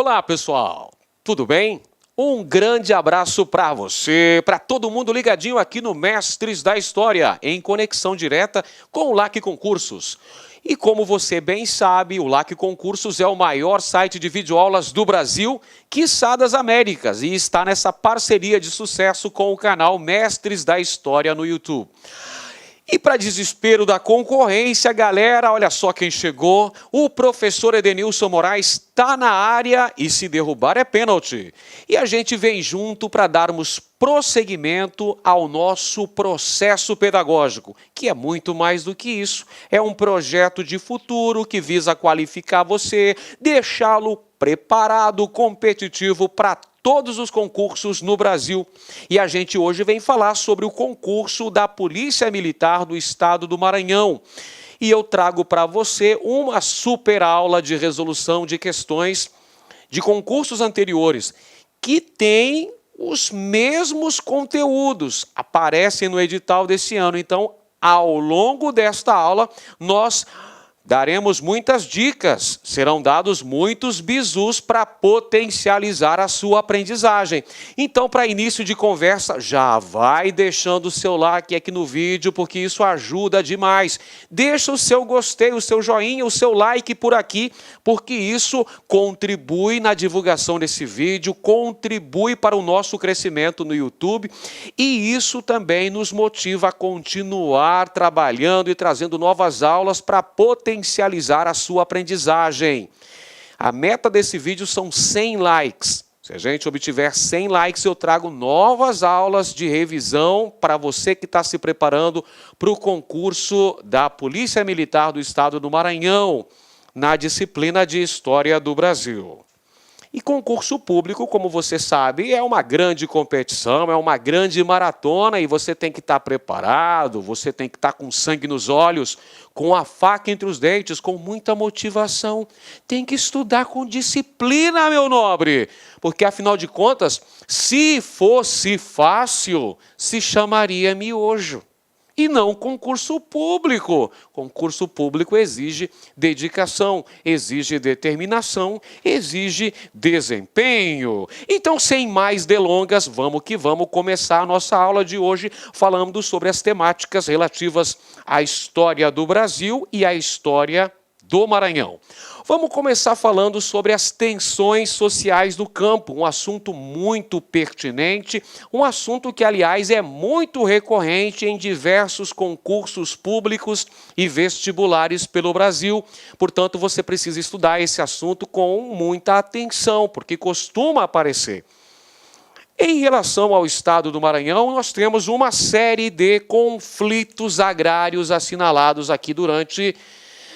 Olá, pessoal. Tudo bem? Um grande abraço para você, para todo mundo ligadinho aqui no Mestres da História, em conexão direta com o LAC Concursos. E como você bem sabe, o LAC Concursos é o maior site de videoaulas do Brasil, quiçá das Américas, e está nessa parceria de sucesso com o canal Mestres da História no YouTube. E para desespero da concorrência, galera, olha só quem chegou. O professor Edenilson Moraes está na área e se derrubar é pênalti. E a gente vem junto para darmos prosseguimento ao nosso processo pedagógico, que é muito mais do que isso. É um projeto de futuro que visa qualificar você, deixá-lo preparado, competitivo para todos os concursos no Brasil. E a gente hoje vem falar sobre o concurso da Polícia Militar do Estado do Maranhão. E eu trago para você uma super aula de resolução de questões de concursos anteriores, que tem os mesmos conteúdos, aparecem no edital desse ano. Então, ao longo desta aula, nós daremos muitas dicas, serão dados muitos bizus para potencializar a sua aprendizagem. Então, para início de conversa, já vai deixando o seu like aqui no vídeo, porque isso ajuda demais. Deixa o seu gostei, o seu joinha, o seu like por aqui, porque isso contribui na divulgação desse vídeo, contribui para o nosso crescimento no YouTube, e isso também nos motiva a continuar trabalhando e trazendo novas aulas para potencializar a sua aprendizagem. A meta desse vídeo são 100 likes. Se a gente obtiver 100 likes, eu trago novas aulas de revisão para você que está se preparando para o concurso da Polícia Militar do Estado do Maranhão, na disciplina de História do Brasil. E concurso público, como você sabe, é uma grande competição, é uma grande maratona e você tem que estar preparado, você tem que estar com sangue nos olhos, com a faca entre os dentes, com muita motivação. Tem que estudar com disciplina, meu nobre, porque afinal de contas, se fosse fácil, se chamaria miojo. E não concurso público. Concurso público exige dedicação, exige determinação, exige desempenho. Então, sem mais delongas, vamos que vamos começar a nossa aula de hoje falando sobre as temáticas relativas à história do Brasil e à história do Maranhão. Vamos começar falando sobre as tensões sociais do campo, um assunto muito pertinente, um assunto que, aliás, é muito recorrente em diversos concursos públicos e vestibulares pelo Brasil. Portanto, você precisa estudar esse assunto com muita atenção, porque costuma aparecer. Em relação ao Estado do Maranhão, nós temos uma série de conflitos agrários assinalados aqui durante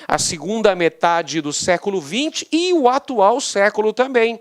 a segunda metade do século XX e o atual século também.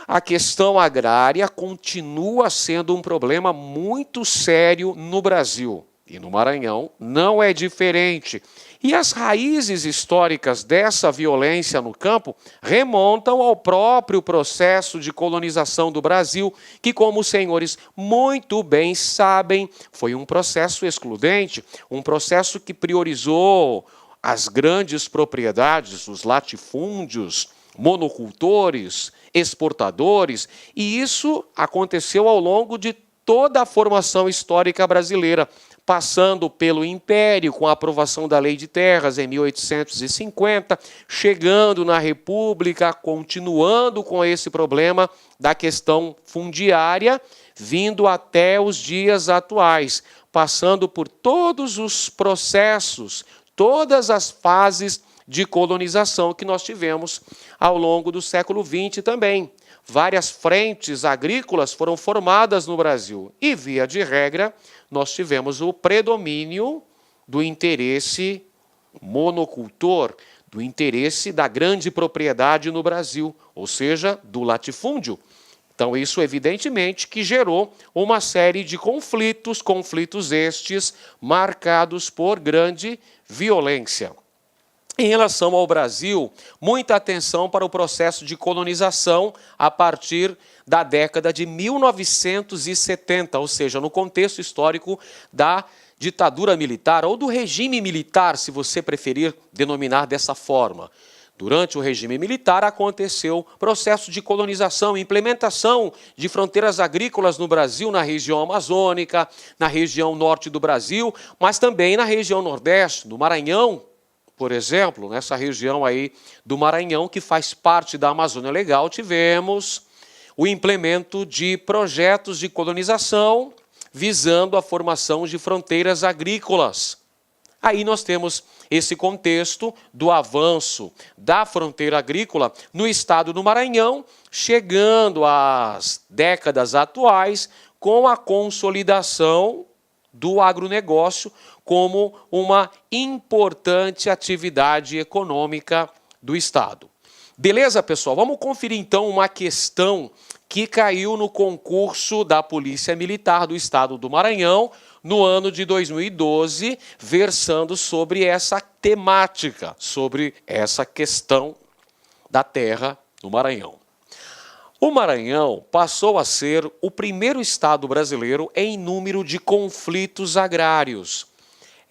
A questão agrária continua sendo um problema muito sério no Brasil. E no Maranhão não é diferente. E as raízes históricas dessa violência no campo remontam ao próprio processo de colonização do Brasil, que, como os senhores muito bem sabem, foi um processo excludente, um processo que priorizou as grandes propriedades, os latifúndios, monocultores, exportadores, e isso aconteceu ao longo de toda a formação histórica brasileira, passando pelo Império, com a aprovação da Lei de Terras em 1850, chegando na República, continuando com esse problema da questão fundiária, vindo até os dias atuais, passando por todos os processos, todas as fases de colonização que nós tivemos ao longo do século XX também. Várias frentes agrícolas foram formadas no Brasil e, via de regra, nós tivemos o predomínio do interesse monocultor, do interesse da grande propriedade no Brasil, ou seja, do latifúndio. Então, isso evidentemente que gerou uma série de conflitos estes marcados por grande violência. Em relação ao Brasil, muita atenção para o processo de colonização a partir da década de 1970, ou seja, no contexto histórico da ditadura militar, ou do regime militar, se você preferir denominar dessa forma. Durante o regime militar aconteceu processo de colonização e implementação de fronteiras agrícolas no Brasil, na região amazônica, na região norte do Brasil, mas também na região nordeste, no Maranhão, por exemplo, nessa região aí do Maranhão, que faz parte da Amazônia Legal, tivemos o implemento de projetos de colonização visando a formação de fronteiras agrícolas. Aí nós temos esse contexto do avanço da fronteira agrícola no estado do Maranhão, chegando às décadas atuais com a consolidação do agronegócio como uma importante atividade econômica do estado. Beleza, pessoal? Vamos conferir então uma questão que caiu no concurso da Polícia Militar do estado do Maranhão no ano de 2012, versando sobre essa temática, sobre essa questão da terra no Maranhão. O Maranhão passou a ser o primeiro estado brasileiro em número de conflitos agrários.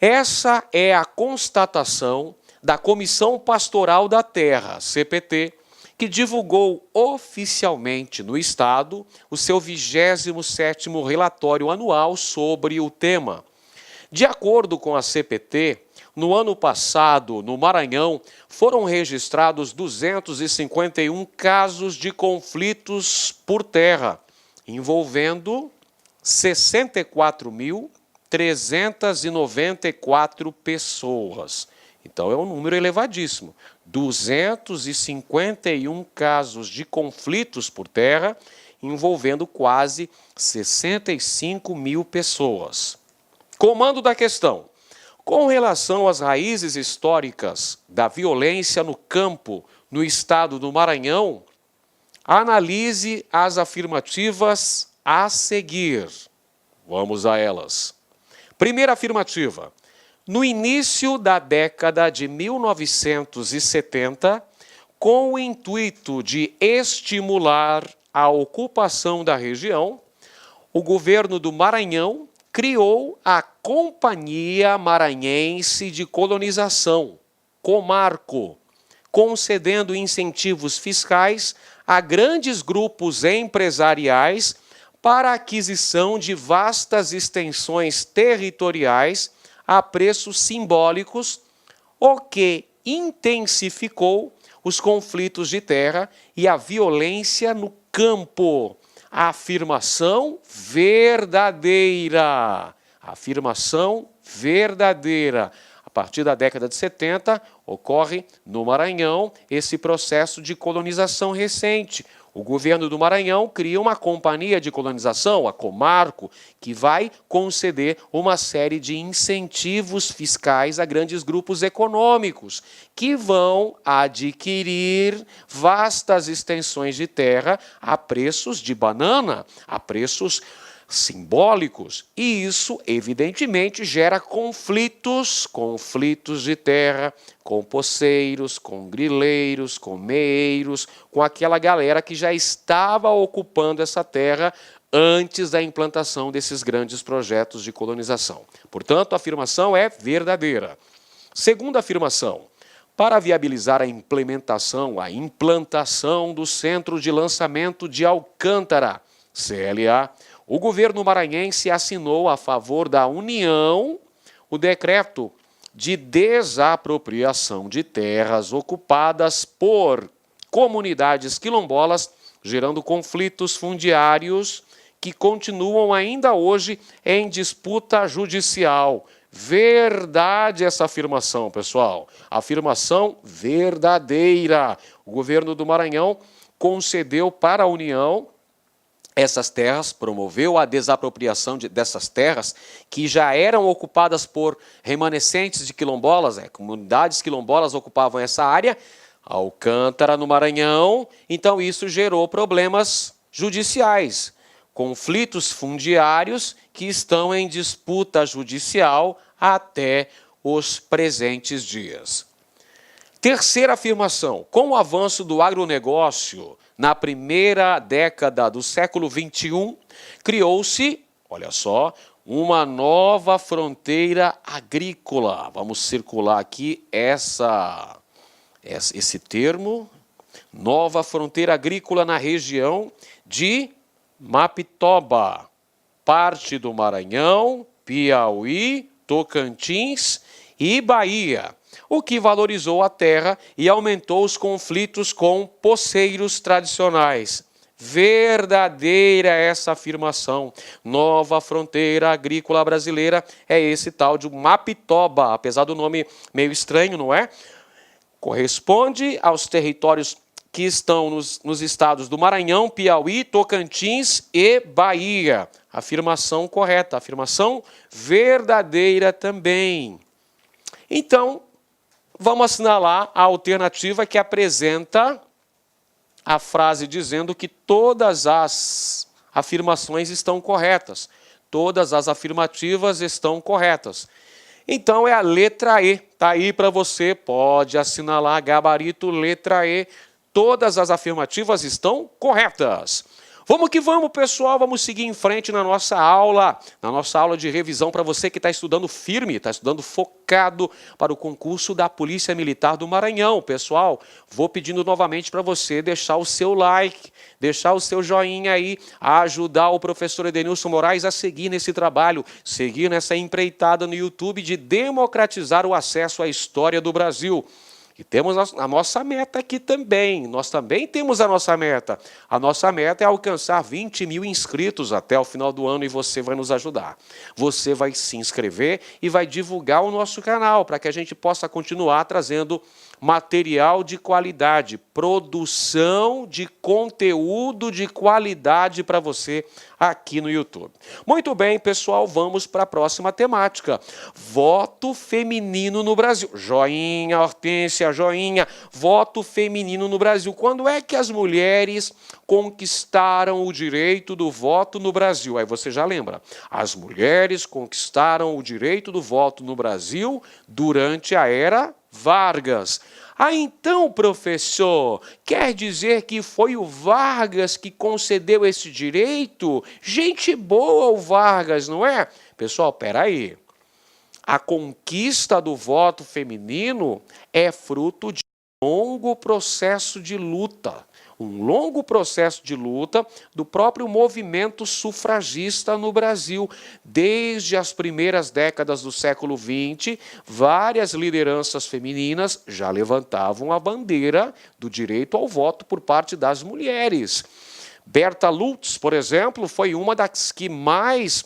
Essa é a constatação da Comissão Pastoral da Terra, CPT, que divulgou oficialmente no estado o seu 27º relatório anual sobre o tema. De acordo com a CPT, no ano passado, no Maranhão, foram registrados 251 casos de conflitos por terra, envolvendo 64.394 pessoas. Então é um número elevadíssimo. 251 casos de conflitos por terra, envolvendo quase 65 mil pessoas. Comando da questão. Com relação às raízes históricas da violência no campo no estado do Maranhão, analise as afirmativas a seguir. Vamos a elas. Primeira afirmativa. No início da década de 1970, com o intuito de estimular a ocupação da região, o governo do Maranhão criou a Companhia Maranhense de Colonização, Comarco, concedendo incentivos fiscais a grandes grupos empresariais para a aquisição de vastas extensões territoriais a preços simbólicos, o que intensificou os conflitos de terra e a violência no campo. Afirmação verdadeira. Afirmação verdadeira. A partir da década de 70, ocorre no Maranhão esse processo de colonização recente. O governo do Maranhão cria uma companhia de colonização, a Comarco, que vai conceder uma série de incentivos fiscais a grandes grupos econômicos, que vão adquirir vastas extensões de terra a preços de banana, a preços simbólicos, e isso, evidentemente, gera conflitos de terra, com poceiros, com grileiros, com meeiros, com aquela galera que já estava ocupando essa terra antes da implantação desses grandes projetos de colonização. Portanto, a afirmação é verdadeira. Segunda afirmação, para viabilizar a implantação do Centro de Lançamento de Alcântara, CLA, o governo maranhense assinou a favor da União o decreto de desapropriação de terras ocupadas por comunidades quilombolas, gerando conflitos fundiários que continuam ainda hoje em disputa judicial. Verdade essa afirmação, pessoal. Afirmação verdadeira. O governo do Maranhão concedeu para a União essas terras, promoveu a desapropriação dessas terras que já eram ocupadas por remanescentes de quilombolas, comunidades quilombolas ocupavam essa área, Alcântara no Maranhão, então isso gerou problemas judiciais, conflitos fundiários que estão em disputa judicial até os presentes dias. Terceira afirmação, com o avanço do agronegócio na primeira década do século XXI, criou-se, olha só, uma nova fronteira agrícola. Vamos circular aqui esse termo, nova fronteira agrícola na região de Mapitoba, parte do Maranhão, Piauí, Tocantins e Bahia, o que valorizou a terra e aumentou os conflitos com poceiros tradicionais. Verdadeira essa afirmação. Nova fronteira agrícola brasileira é esse tal de Mapitoba, apesar do nome meio estranho, não é? Corresponde aos territórios que estão nos estados do Maranhão, Piauí, Tocantins e Bahia. Afirmação correta, afirmação verdadeira também. Então, vamos assinalar a alternativa que apresenta a frase dizendo que todas as afirmações estão corretas. Todas as afirmativas estão corretas. Então, é a letra E. Está aí para você, pode assinalar, gabarito, letra E. Todas as afirmativas estão corretas. Vamos que vamos, pessoal, vamos seguir em frente na nossa aula de revisão para você que está estudando firme, está estudando focado para o concurso da Polícia Militar do Maranhão. Pessoal, vou pedindo novamente para você deixar o seu like, deixar o seu joinha aí, ajudar o professor Edenilson Moraes a seguir nesse trabalho, seguir nessa empreitada no YouTube de democratizar o acesso à história do Brasil. E temos a nossa meta aqui também, nós também temos a nossa meta. A nossa meta é alcançar 20 mil inscritos até o final do ano e você vai nos ajudar. Você vai se inscrever e vai divulgar o nosso canal para que a gente possa continuar trazendo material de qualidade, produção de conteúdo de qualidade para você aqui no YouTube. Muito bem, pessoal, vamos para a próxima temática. Voto feminino no Brasil. Joinha, Hortência, joinha. Voto feminino no Brasil. Quando é que as mulheres conquistaram o direito do voto no Brasil? Aí você já lembra. As mulheres conquistaram o direito do voto no Brasil durante a Era Vargas. Ah, então, professor, quer dizer que foi o Vargas que concedeu esse direito? Gente boa o Vargas, não é? Pessoal, peraí. A conquista do voto feminino é fruto de um longo processo de luta. Um longo processo de luta do próprio movimento sufragista no Brasil. Desde as primeiras décadas do século XX, várias lideranças femininas já levantavam a bandeira do direito ao voto por parte das mulheres. Berta Lutz, por exemplo, foi uma das que mais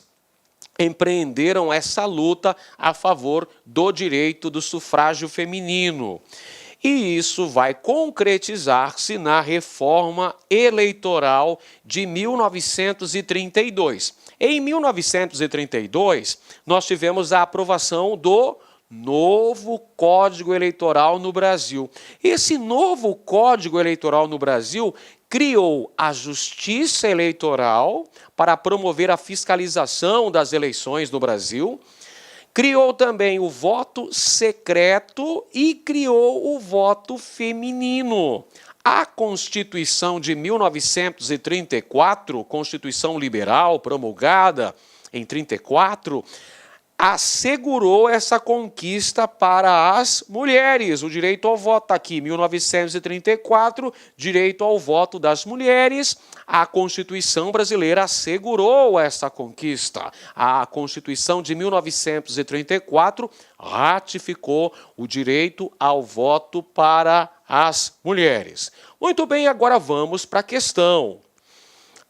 empreenderam essa luta a favor do direito do sufrágio feminino. E isso vai concretizar-se na reforma eleitoral de 1932. Em 1932, nós tivemos a aprovação do novo Código Eleitoral no Brasil. Esse novo Código Eleitoral no Brasil criou a Justiça Eleitoral para promover a fiscalização das eleições no Brasil, criou também o voto secreto e criou o voto feminino. A Constituição de 1934, Constituição Liberal, promulgada em 1934, assegurou essa conquista para as mulheres. O direito ao voto está aqui, 1934, direito ao voto das mulheres. A Constituição brasileira assegurou essa conquista. A Constituição de 1934 ratificou o direito ao voto para as mulheres. Muito bem, agora vamos para a questão.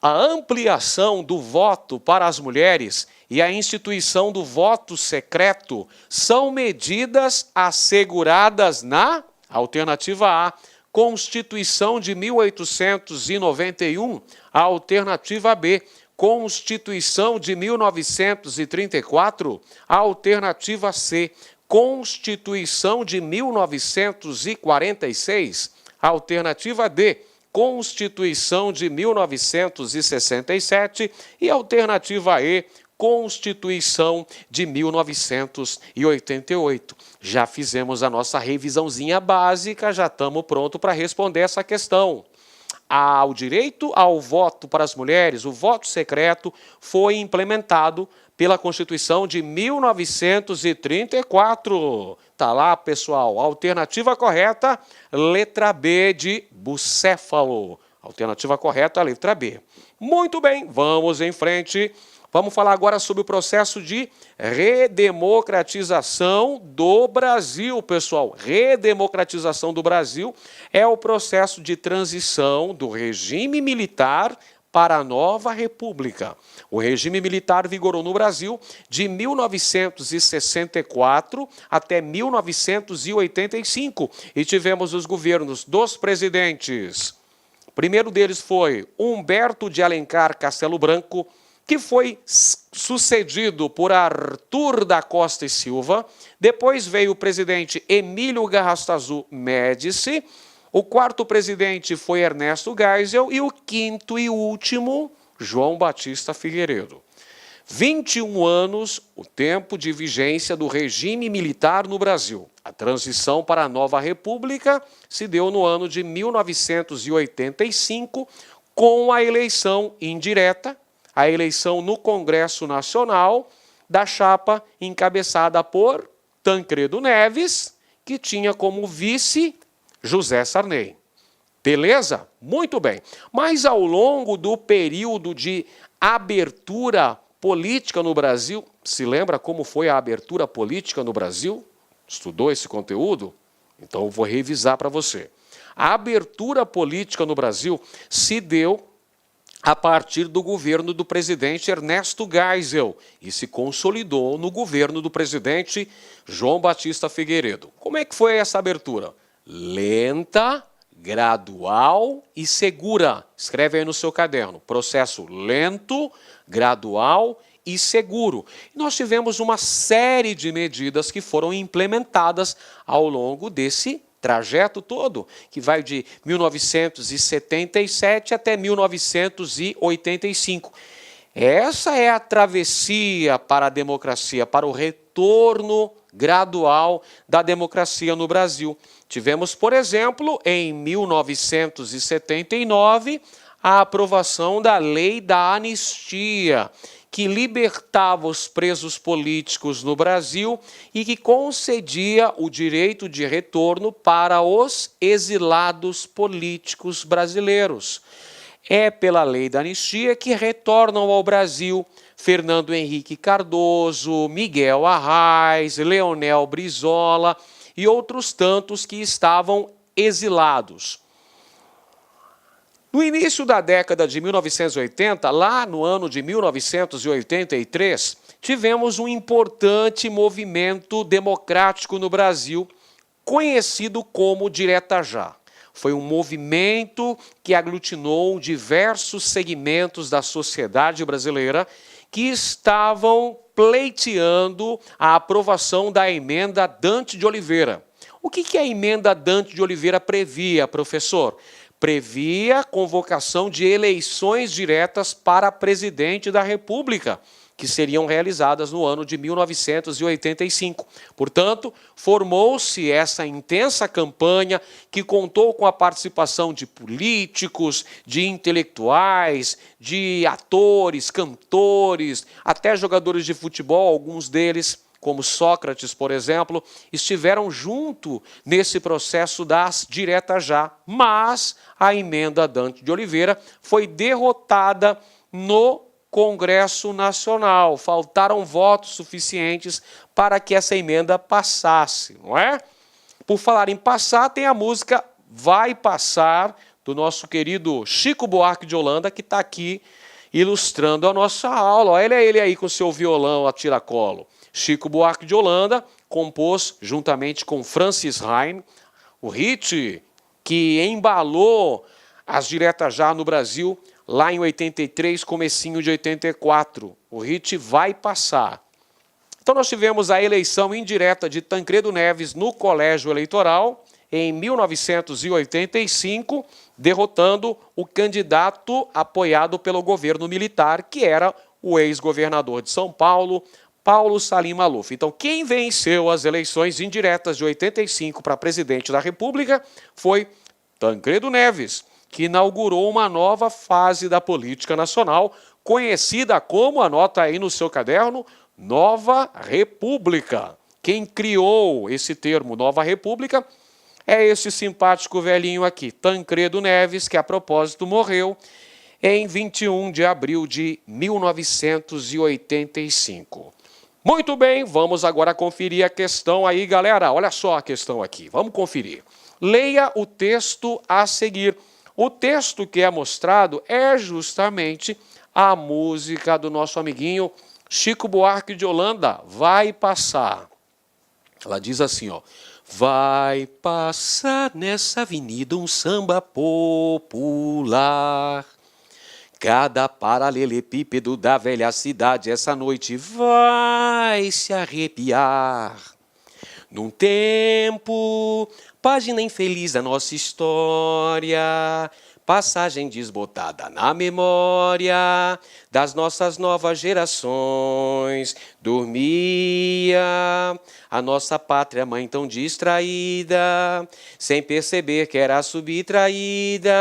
A ampliação do voto para as mulheres e a instituição do voto secreto são medidas asseguradas na alternativa A, Constituição de 1891, a alternativa B, Constituição de 1934, a alternativa C, Constituição de 1946, a alternativa D, Constituição de 1967 e alternativa E, Constituição de 1988. Já fizemos a nossa revisãozinha básica, já estamos prontos para responder essa questão. O direito ao voto para as mulheres, o voto secreto, foi implementado pela Constituição de 1934. Tá lá, pessoal. Alternativa correta, letra B de bucéfalo. Alternativa correta, letra B. Muito bem, vamos em frente. Vamos falar agora sobre o processo de redemocratização do Brasil, pessoal. Redemocratização do Brasil é o processo de transição do regime militar para a nova república. O regime militar vigorou no Brasil de 1964 até 1985 e tivemos os governos dos presidentes. O primeiro deles foi Humberto de Alencar Castelo Branco, que foi sucedido por Arthur da Costa e Silva. Depois veio o presidente Emílio Garrastazu Médici. O quarto presidente foi Ernesto Geisel e o quinto e último, João Batista Figueiredo. 21 anos, o tempo de vigência do regime militar no Brasil. A transição para a nova república se deu no ano de 1985, com a eleição indireta, a eleição no Congresso Nacional da chapa encabeçada por Tancredo Neves, que tinha como vice José Sarney. Beleza? Muito bem. Mas ao longo do período de abertura política no Brasil, se lembra como foi a abertura política no Brasil? Estudou esse conteúdo? Então eu vou revisar para você. A abertura política no Brasil se deu a partir do governo do presidente Ernesto Geisel e se consolidou no governo do presidente João Batista Figueiredo. Como é que foi essa abertura? Lenta, gradual e segura. Escreve aí no seu caderno. Processo lento, gradual e seguro. Nós tivemos uma série de medidas que foram implementadas ao longo desse trajeto todo, que vai de 1977 até 1985. Essa é a travessia para a democracia, para o retorno gradual da democracia no Brasil. Tivemos, por exemplo, em 1979, a aprovação da Lei da Anistia, que libertava os presos políticos no Brasil e que concedia o direito de retorno para os exilados políticos brasileiros. É pela Lei da Anistia que retornam ao Brasil Fernando Henrique Cardoso, Miguel Arraes, Leonel Brizola e outros tantos que estavam exilados. No início da década de 1980, lá no ano de 1983, tivemos um importante movimento democrático no Brasil, conhecido como Direta Já. Foi um movimento que aglutinou diversos segmentos da sociedade brasileira que estavam pleiteando a aprovação da emenda Dante de Oliveira. O que a emenda Dante de Oliveira previa, professor? Previa a convocação de eleições diretas para presidente da República, que seriam realizadas no ano de 1985. Portanto, formou-se essa intensa campanha que contou com a participação de políticos, de intelectuais, de atores, cantores, até jogadores de futebol, alguns deles, como Sócrates, por exemplo, estiveram junto nesse processo das Direta Já, mas a emenda Dante de Oliveira foi derrotada no Congresso Nacional. Faltaram votos suficientes para que essa emenda passasse, não é? Por falar em passar, tem a música Vai Passar, do nosso querido Chico Buarque de Holanda, que está aqui ilustrando a nossa aula. Olha ele aí com seu violão a tiracolo. Chico Buarque de Holanda compôs, juntamente com Francis Haim, o hit que embalou as Direta Já no Brasil, lá em 83, comecinho de 84. O hit Vai Passar. Então nós tivemos a eleição indireta de Tancredo Neves no Colégio Eleitoral, em 1985, derrotando o candidato apoiado pelo governo militar, que era o ex-governador de São Paulo, Paulo Salim Maluf. Então, quem venceu as eleições indiretas de 85 para presidente da República foi Tancredo Neves. que inaugurou uma nova fase da política nacional, conhecida como, anota aí no seu caderno, Nova República. Quem criou esse termo Nova República é esse simpático velhinho aqui, Tancredo Neves, que a propósito morreu em 21 de abril de 1985. Muito bem, vamos agora conferir a questão aí, galera. Olha só a questão aqui, vamos conferir. Leia o texto a seguir. O texto que é mostrado é justamente a música do nosso amiguinho Chico Buarque de Holanda, Vai Passar. Ela diz assim, ó. Vai passar nessa avenida um samba popular. Cada paralelepípedo da velha cidade essa noite vai se arrepiar. Num tempo, página infeliz da nossa história, passagem desbotada na memória das nossas novas gerações. Dormia a nossa pátria mãe tão distraída, sem perceber que era subtraída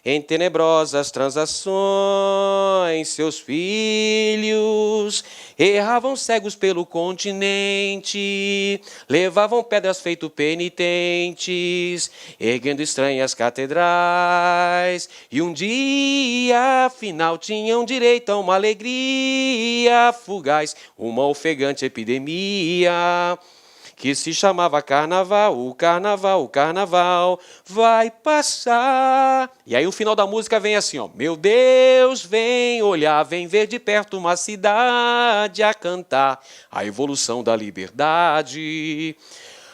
em tenebrosas transações. Seus filhos erravam cegos pelo continente, levavam pedras feito penitentes, erguendo estranhas catedrais, e um dia afinal tinham direito a uma alegria fugaz, uma ofegante epidemia que se chamava carnaval. O carnaval, o carnaval vai passar. E aí o final da música vem assim, ó. Meu Deus, vem olhar, vem ver de perto uma cidade a cantar a evolução da liberdade.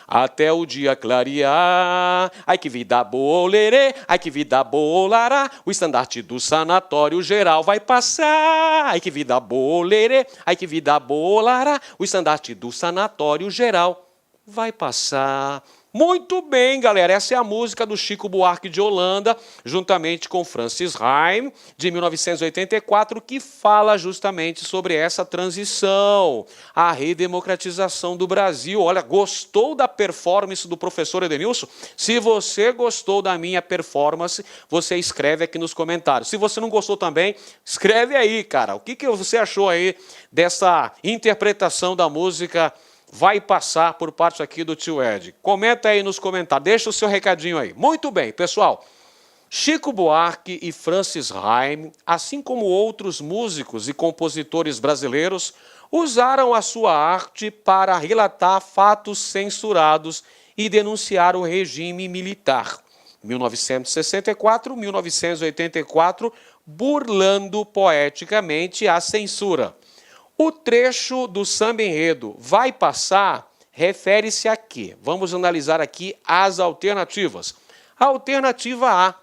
Até o dia clarear, ai que vida boa, lerê, ai que vida boa, lará, o estandarte do sanatório geral vai passar. Ai que vida boa, lerê, ai que vida boa, lará, o estandarte do sanatório geral vai passar. Muito bem, galera, essa é a música do Chico Buarque de Holanda, juntamente com Francis Haim, de 1984, que fala justamente sobre essa transição, a redemocratização do Brasil. Olha, gostou da performance do professor Edenilson? Se você gostou da minha performance, você escreve aqui nos comentários. Se você não gostou também, escreve aí, cara. O que você achou aí dessa interpretação da música Vai Passar por parte aqui do tio Ed? Comenta aí nos comentários, deixa o seu recadinho aí. Muito bem, pessoal. Chico Buarque e Francis Haim, assim como outros músicos e compositores brasileiros, usaram a sua arte para relatar fatos censurados e denunciar o regime militar. 1964-1984, burlando poeticamente a censura. O trecho do samba enredo Vai Passar refere-se a quê? Vamos analisar aqui as alternativas. Alternativa A.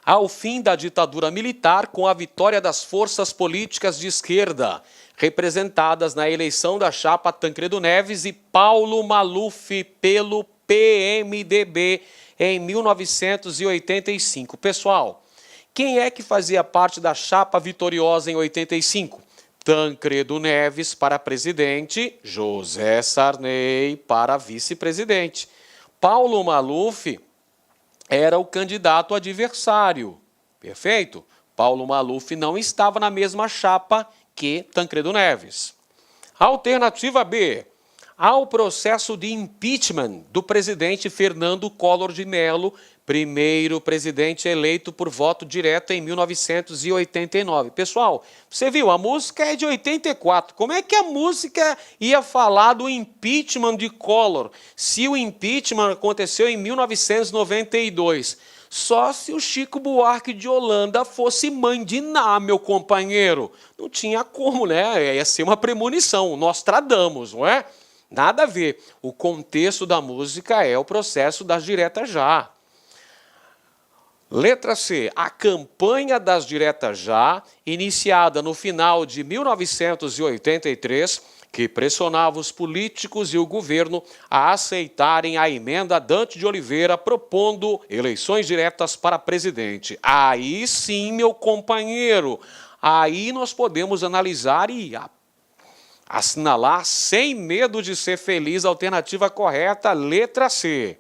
Ao fim da ditadura militar com a vitória das forças políticas de esquerda, representadas na eleição da chapa Tancredo Neves e Paulo Maluf pelo PMDB em 1985. Pessoal, quem é que fazia parte da chapa vitoriosa em 85? Tancredo Neves para presidente, José Sarney para vice-presidente. Paulo Maluf era o candidato adversário, perfeito? Paulo Maluf não estava na mesma chapa que Tancredo Neves. Alternativa B. Ao processo de impeachment do presidente Fernando Collor de Mello, primeiro presidente eleito por voto direto em 1989. Pessoal, você viu, a música é de 84. Como é que a música ia falar do impeachment de Collor, se o impeachment aconteceu em 1992? Só se o Chico Buarque de Holanda fosse mãe de Ná, meu companheiro. Não tinha como, né? Ia ser uma premonição, Nostradamus, não é? Nada a ver. O contexto da música é o processo das diretas já. Letra C. A campanha das diretas já, iniciada no final de 1983, que pressionava os políticos e o governo a aceitarem a emenda Dante de Oliveira propondo eleições diretas para presidente. Aí sim, meu companheiro, aí nós podemos analisar e assinalar sem medo de ser feliz a alternativa correta, letra C.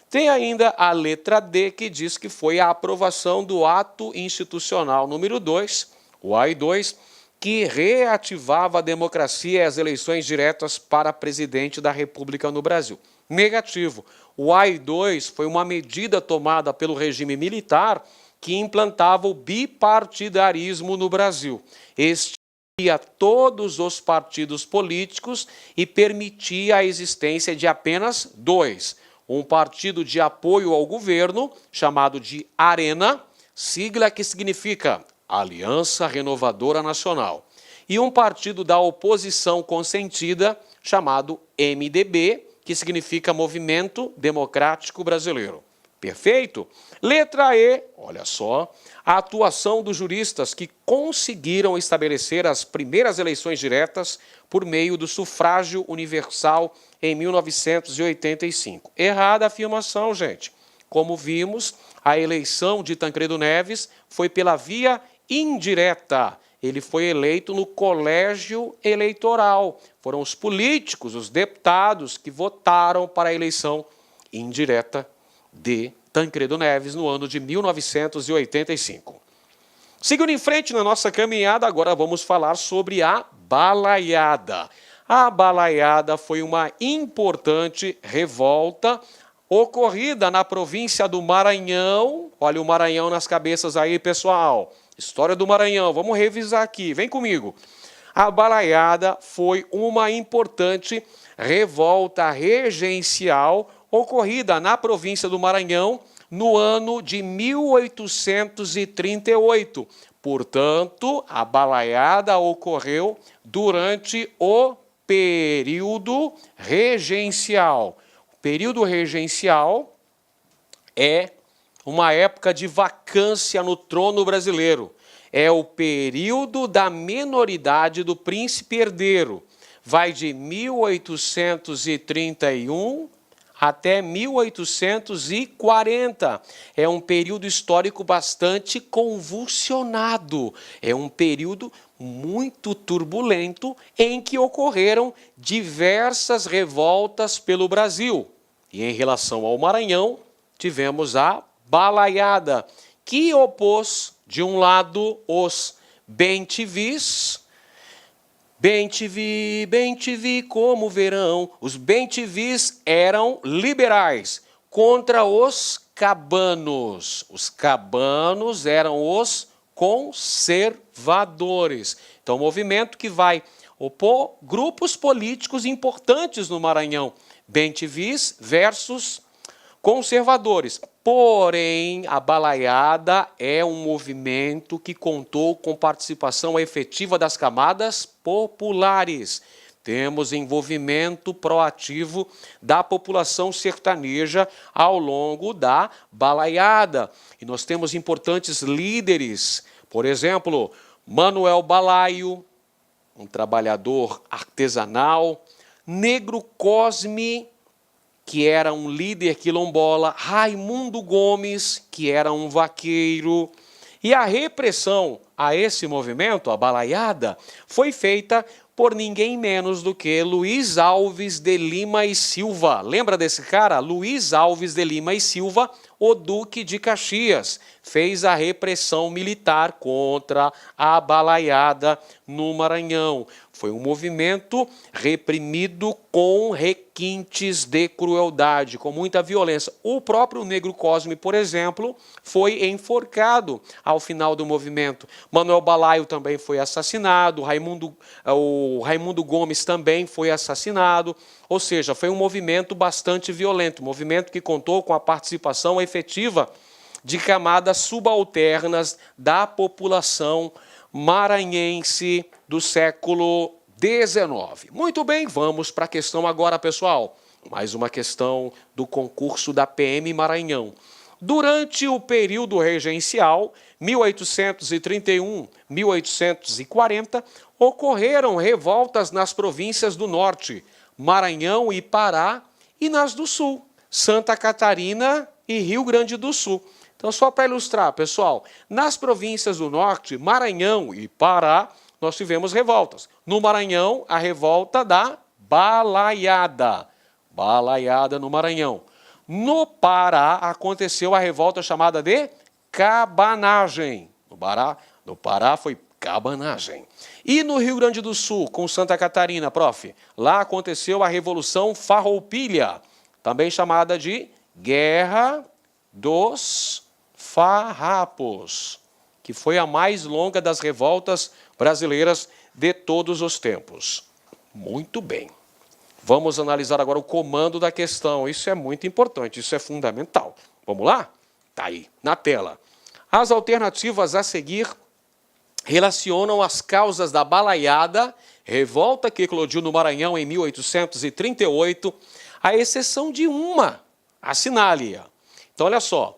Tem ainda a letra D, que diz que foi a aprovação do ato institucional número 2, o AI-2, que reativava a democracia e as eleições diretas para presidente da República no Brasil. Negativo. O AI-2 foi uma medida tomada pelo regime militar que implantava o bipartidarismo no Brasil. Extinguia todos os partidos políticos e permitia a existência de apenas dois: um partido de apoio ao governo, chamado de Arena, sigla que significa Aliança Renovadora Nacional, e um partido da oposição consentida, chamado MDB, que significa Movimento Democrático Brasileiro. Perfeito? Letra E, olha só, a atuação dos juristas que conseguiram estabelecer as primeiras eleições diretas por meio do sufrágio universal em 1985. Errada a afirmação, gente. Como vimos, a eleição de Tancredo Neves foi pela via indireta. Ele foi eleito no colégio eleitoral. Foram os políticos, os deputados, que votaram para a eleição indireta de Tancredo Neves no ano de 1985. Seguindo em frente na nossa caminhada, agora vamos falar sobre a Balaiada. A Balaiada foi uma importante revolta ocorrida na província do Maranhão. Olha o Maranhão nas cabeças aí, pessoal. História do Maranhão, vamos revisar aqui, vem comigo. A Balaiada foi uma importante revolta regencial ocorrida na província do Maranhão no ano de 1838. Portanto, a Balaiada ocorreu durante o período regencial. O período regencial é uma época de vacância no trono brasileiro. É o período da minoridade do príncipe herdeiro. Vai de 1831 até 1840. É um período histórico bastante convulsionado. É um período muito turbulento em que ocorreram diversas revoltas pelo Brasil. E em relação ao Maranhão, tivemos a Balaiada, que opôs, de um lado, os bem-te-vis. Bem-te-vi como verão. Os bem-te-vis eram liberais contra os cabanos. Os cabanos eram os conservadores. Então, um movimento que vai opor grupos políticos importantes no Maranhão. Bem-te-vis versus conservadores. Porém, a Balaiada é um movimento que contou com participação efetiva das camadas populares. Temos envolvimento proativo da população sertaneja ao longo da Balaiada. E nós temos importantes líderes, por exemplo, Manuel Balaio, um trabalhador artesanal, Negro Cosme, que era um líder quilombola, Raimundo Gomes, que era um vaqueiro. E a repressão a esse movimento, a Balaiada, foi feita por ninguém menos do que Luiz Alves de Lima e Silva. Lembra desse cara? Luiz Alves de Lima e Silva, o Duque de Caxias, fez a repressão militar contra a Balaiada no Maranhão. Foi um movimento reprimido com requintes de crueldade, com muita violência. O próprio Negro Cosme, por exemplo, foi enforcado ao final do movimento. Manuel Balaio também foi assassinado, o Raimundo Gomes também foi assassinado. Ou seja, foi um movimento bastante violento, um movimento que contou com a participação efetiva de camadas subalternas da população maranhense do século XIX. Muito bem, vamos para a questão agora, pessoal. Mais uma questão do concurso da PM Maranhão. Durante o período regencial, 1831-1840, ocorreram revoltas nas províncias do Norte, Maranhão e Pará, e nas do Sul, Santa Catarina e Rio Grande do Sul. Então, só para ilustrar, pessoal, nas províncias do Norte, Maranhão e Pará, nós tivemos revoltas. No Maranhão, a revolta da Balaiada. Balaiada no Maranhão. No Pará aconteceu a revolta chamada de Cabanagem. No Pará foi Cabanagem. E no Rio Grande do Sul, com Santa Catarina, prof, lá aconteceu a Revolução Farroupilha, também chamada de Guerra dos Farrapos, que foi a mais longa das revoltas brasileiras de todos os tempos. Muito bem. Vamos analisar agora o comando da questão. Isso é muito importante, isso é fundamental. Vamos lá? Está aí, na tela. As alternativas a seguir relacionam as causas da balaiada, revolta que eclodiu no Maranhão em 1838, à exceção de uma. Assinale-a. Então, olha só.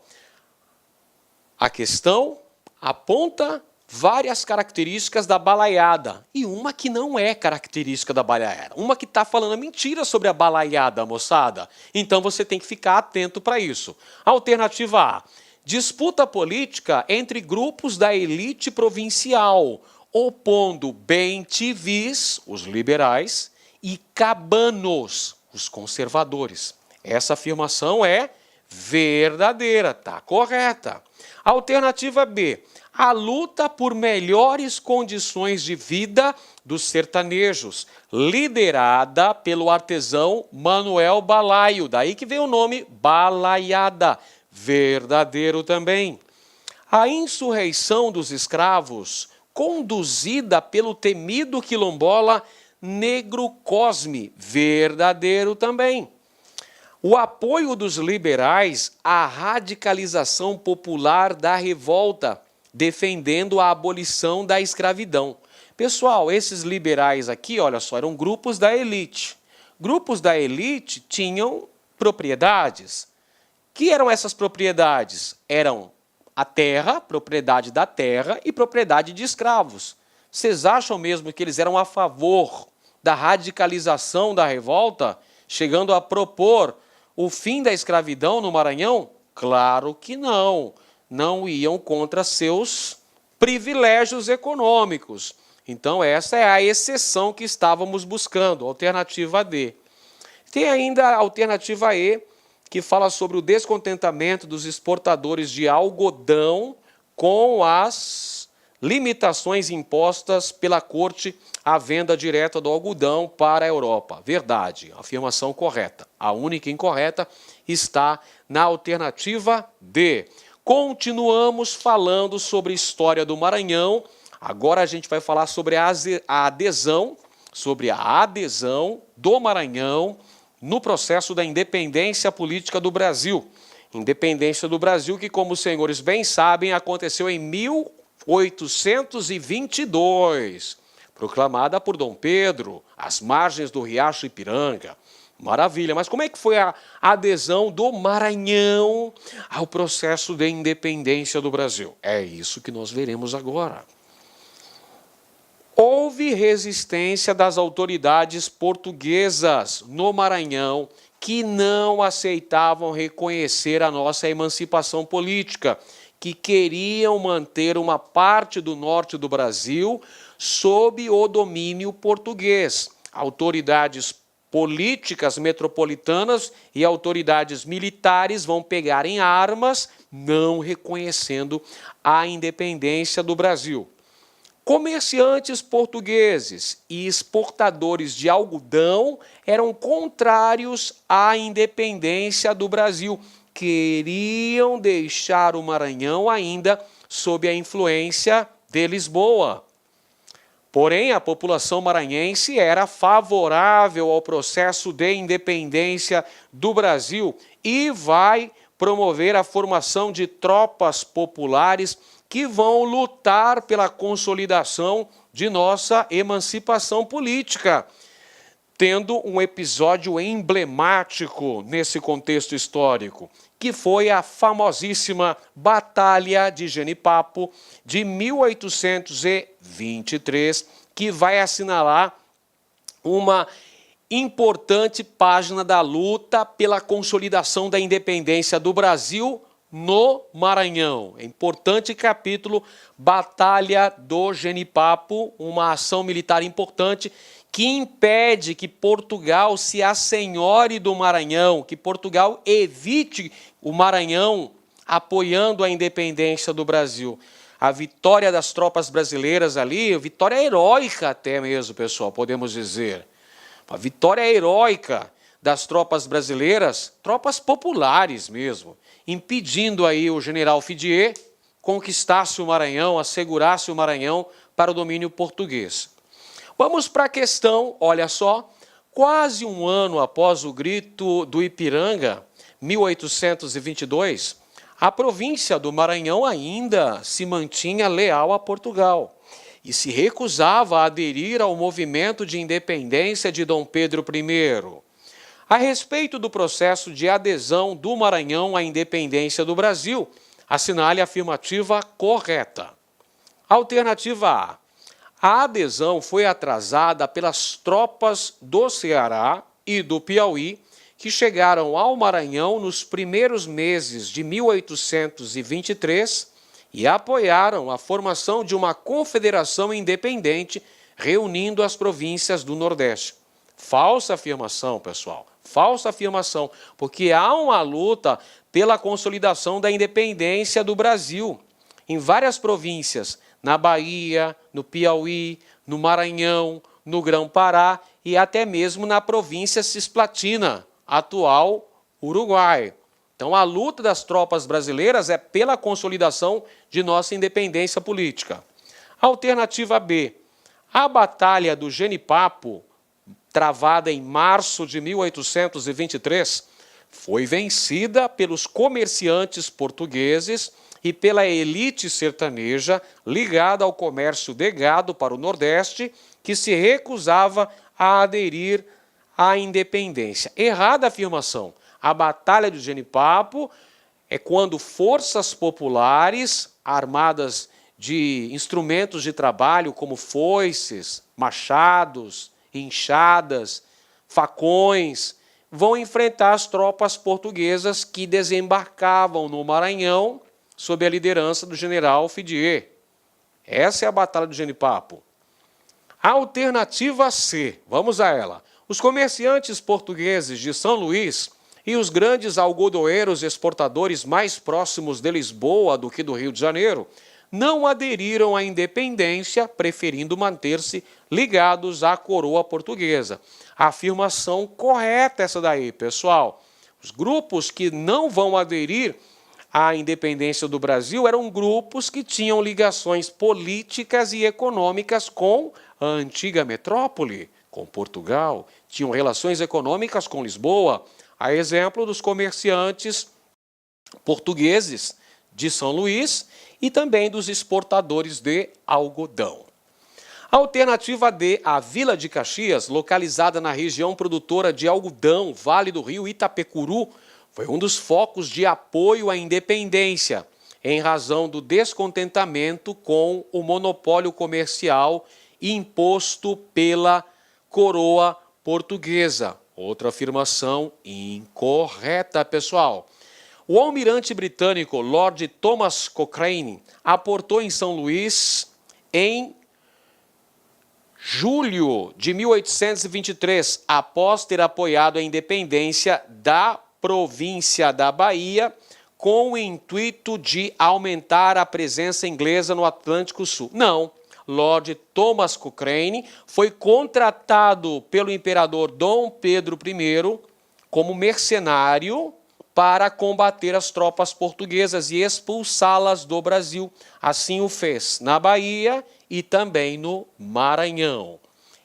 A questão aponta várias características da balaiada e uma que não é característica da balaiada. Uma que está falando mentira sobre a balaiada, moçada. Então, você tem que ficar atento para isso. Alternativa A. Disputa política entre grupos da elite provincial, opondo bem-te-vis, os liberais, e cabanos, os conservadores. Essa afirmação é verdadeira, está correta. Alternativa B. A luta por melhores condições de vida dos sertanejos, liderada pelo artesão Manuel Balaio. Daí que vem o nome balaiada. Verdadeiro também. A insurreição dos escravos, conduzida pelo temido quilombola Negro Cosme. Verdadeiro também. O apoio dos liberais à radicalização popular da revolta, defendendo a abolição da escravidão. Pessoal, esses liberais aqui, olha só, eram grupos da elite. Grupos da elite tinham propriedades. Que eram essas propriedades? Eram a terra, propriedade da terra e propriedade de escravos. Vocês acham mesmo que eles eram a favor da radicalização da revolta, chegando a propor o fim da escravidão no Maranhão? Claro que não. Não iam contra seus privilégios econômicos. Então, essa é a exceção que estávamos buscando, alternativa D. Tem ainda a alternativa E, que fala sobre o descontentamento dos exportadores de algodão com as limitações impostas pela Corte à venda direta do algodão para a Europa. Verdade, afirmação correta. A única incorreta está na alternativa D. Continuamos falando sobre a história do Maranhão. Agora a gente vai falar sobre a adesão do Maranhão no processo da independência política do Brasil. Independência do Brasil que, como os senhores bem sabem, aconteceu em 1822, proclamada por Dom Pedro, às margens do Riacho Ipiranga. Maravilha, mas como é que foi a adesão do Maranhão ao processo de independência do Brasil? É isso que nós veremos agora. Houve resistência das autoridades portuguesas no Maranhão que não aceitavam reconhecer a nossa emancipação política, que queriam manter uma parte do norte do Brasil sob o domínio português. Autoridades políticas metropolitanas e autoridades militares vão pegar em armas, não reconhecendo a independência do Brasil. Comerciantes portugueses e exportadores de algodão eram contrários à independência do Brasil. Queriam deixar o Maranhão ainda sob a influência de Lisboa. Porém, a população maranhense era favorável ao processo de independência do Brasil e vai promover a formação de tropas populares que vão lutar pela consolidação de nossa emancipação política, tendo um episódio emblemático nesse contexto histórico, que foi a famosíssima Batalha de Genipapo de 1823, que vai assinalar uma importante página da luta pela consolidação da independência do Brasil no Maranhão. Importante capítulo, Batalha do Genipapo, uma ação militar importante que impede que Portugal se assenhore do Maranhão, que Portugal evite o Maranhão apoiando a independência do Brasil. A vitória das tropas brasileiras ali, vitória heróica até mesmo, pessoal, podemos dizer. A vitória heróica das tropas brasileiras, tropas populares mesmo, impedindo aí o general Fidier conquistasse o Maranhão, assegurasse o Maranhão para o domínio português. Vamos para a questão, olha só, quase um ano após o grito do Ipiranga, 1822, a província do Maranhão ainda se mantinha leal a Portugal e se recusava a aderir ao movimento de independência de Dom Pedro I. A respeito do processo de adesão do Maranhão à independência do Brasil, assinale a afirmativa correta. Alternativa A. A adesão foi atrasada pelas tropas do Ceará e do Piauí, que chegaram ao Maranhão nos primeiros meses de 1823 e apoiaram a formação de uma confederação independente reunindo as províncias do Nordeste. Falsa afirmação, pessoal. Falsa afirmação, porque há uma luta pela consolidação da independência do Brasil em várias províncias, na Bahia, no Piauí, no Maranhão, no Grão-Pará e até mesmo na província cisplatina, atual Uruguai. Então, a luta das tropas brasileiras é pela consolidação de nossa independência política. Alternativa B. A Batalha do Genipapo, travada em março de 1823, foi vencida pelos comerciantes portugueses e pela elite sertaneja ligada ao comércio de gado para o Nordeste, que se recusava a aderir à independência. Errada a afirmação. A Batalha do Genipapo é quando forças populares, armadas de instrumentos de trabalho como foices, machados, enxadas, facões, vão enfrentar as tropas portuguesas que desembarcavam no Maranhão sob a liderança do general Fidier. Essa é a Batalha do Genipapo. Alternativa C, vamos a ela. Os comerciantes portugueses de São Luís e os grandes algodoeiros exportadores mais próximos de Lisboa do que do Rio de Janeiro não aderiram à independência, preferindo manter-se ligados à coroa portuguesa. A afirmação correta essa daí, pessoal. Os grupos que não vão aderir à independência do Brasil eram grupos que tinham ligações políticas e econômicas com a antiga metrópole, com Portugal, tinham relações econômicas com Lisboa, a exemplo dos comerciantes portugueses de São Luís e também dos exportadores de algodão. Alternativa D, a Vila de Caxias, localizada na região produtora de algodão, Vale do Rio Itapecuru, foi um dos focos de apoio à independência, em razão do descontentamento com o monopólio comercial imposto pela coroa portuguesa. Outra afirmação incorreta, pessoal. O almirante britânico Lord Thomas Cochrane aportou em São Luís em julho de 1823, após ter apoiado a independência da província da Bahia, com o intuito de aumentar a presença inglesa no Atlântico Sul. Não, Lord Thomas Cochrane foi contratado pelo imperador Dom Pedro I como mercenário para combater as tropas portuguesas e expulsá-las do Brasil. Assim o fez na Bahia e também no Maranhão.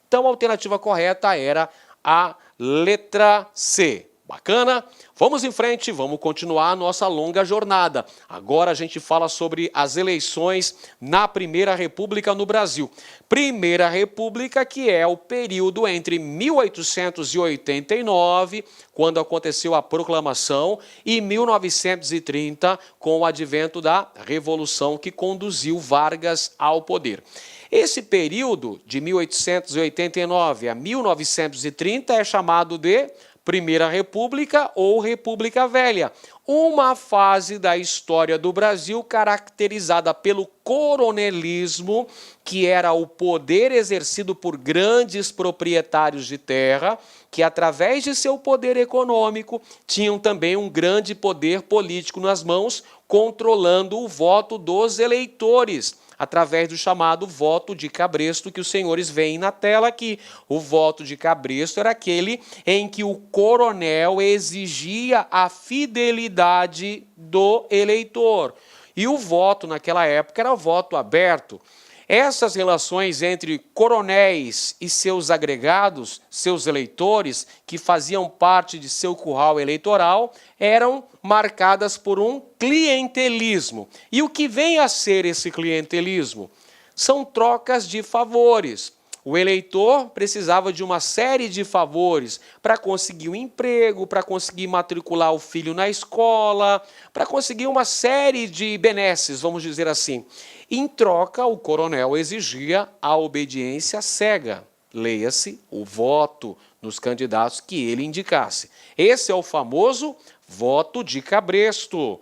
Então, a alternativa correta era a letra C. Bacana? Vamos em frente, vamos continuar a nossa longa jornada. Agora a gente fala sobre as eleições na Primeira República no Brasil. Primeira República, que é o período entre 1889, quando aconteceu a proclamação, e 1930, com o advento da Revolução que conduziu Vargas ao poder. Esse período, de 1889 a 1930, é chamado de Primeira República ou República Velha. Uma fase da história do Brasil caracterizada pelo coronelismo, que era o poder exercido por grandes proprietários de terra, que através de seu poder econômico tinham também um grande poder político nas mãos, controlando o voto dos eleitores, através do chamado voto de cabresto que os senhores veem na tela aqui. O voto de cabresto era aquele em que o coronel exigia a fidelidade do eleitor. E o voto naquela época era voto aberto. Essas relações entre coronéis e seus agregados, seus eleitores, que faziam parte de seu curral eleitoral, eram marcadas por um clientelismo. E o que vem a ser esse clientelismo? São trocas de favores. O eleitor precisava de uma série de favores para conseguir um emprego, para conseguir matricular o filho na escola, para conseguir uma série de benesses, vamos dizer assim. Em troca, o coronel exigia a obediência cega, leia-se o voto nos candidatos que ele indicasse. Esse é o famoso voto de cabresto.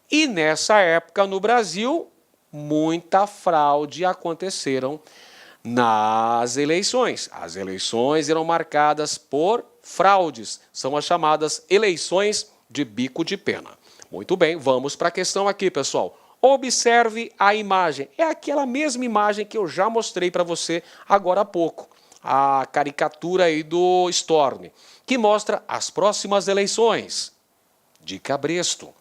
E nessa época no Brasil, muita fraude aconteceram nas eleições. As eleições eram marcadas por fraudes, são as chamadas eleições de bico de pena. Muito bem, vamos para a questão aqui, pessoal. Observe a imagem. É aquela mesma imagem que eu já mostrei para você agora há pouco. A caricatura aí do Storm, que mostra as próximas eleições de cabresto.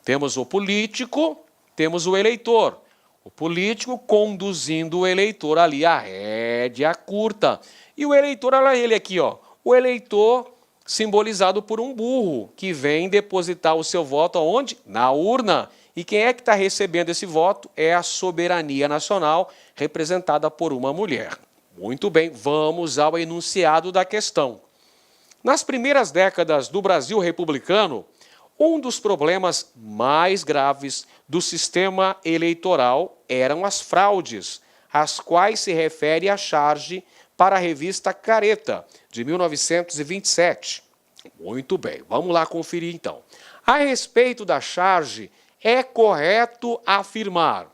Temos o político, temos o eleitor. O político conduzindo o eleitor ali a rédea curta. E o eleitor, olha ele aqui, ó. O eleitor simbolizado por um burro, que vem depositar o seu voto aonde? Na urna. E quem é que está recebendo esse voto? É a soberania nacional, representada por uma mulher. Muito bem, vamos ao enunciado da questão. Nas primeiras décadas do Brasil republicano, um dos problemas mais graves do sistema eleitoral eram as fraudes, às quais se refere a charge para a revista Careta, de 1927. Muito bem, vamos lá conferir então. A respeito da charge, é correto afirmar.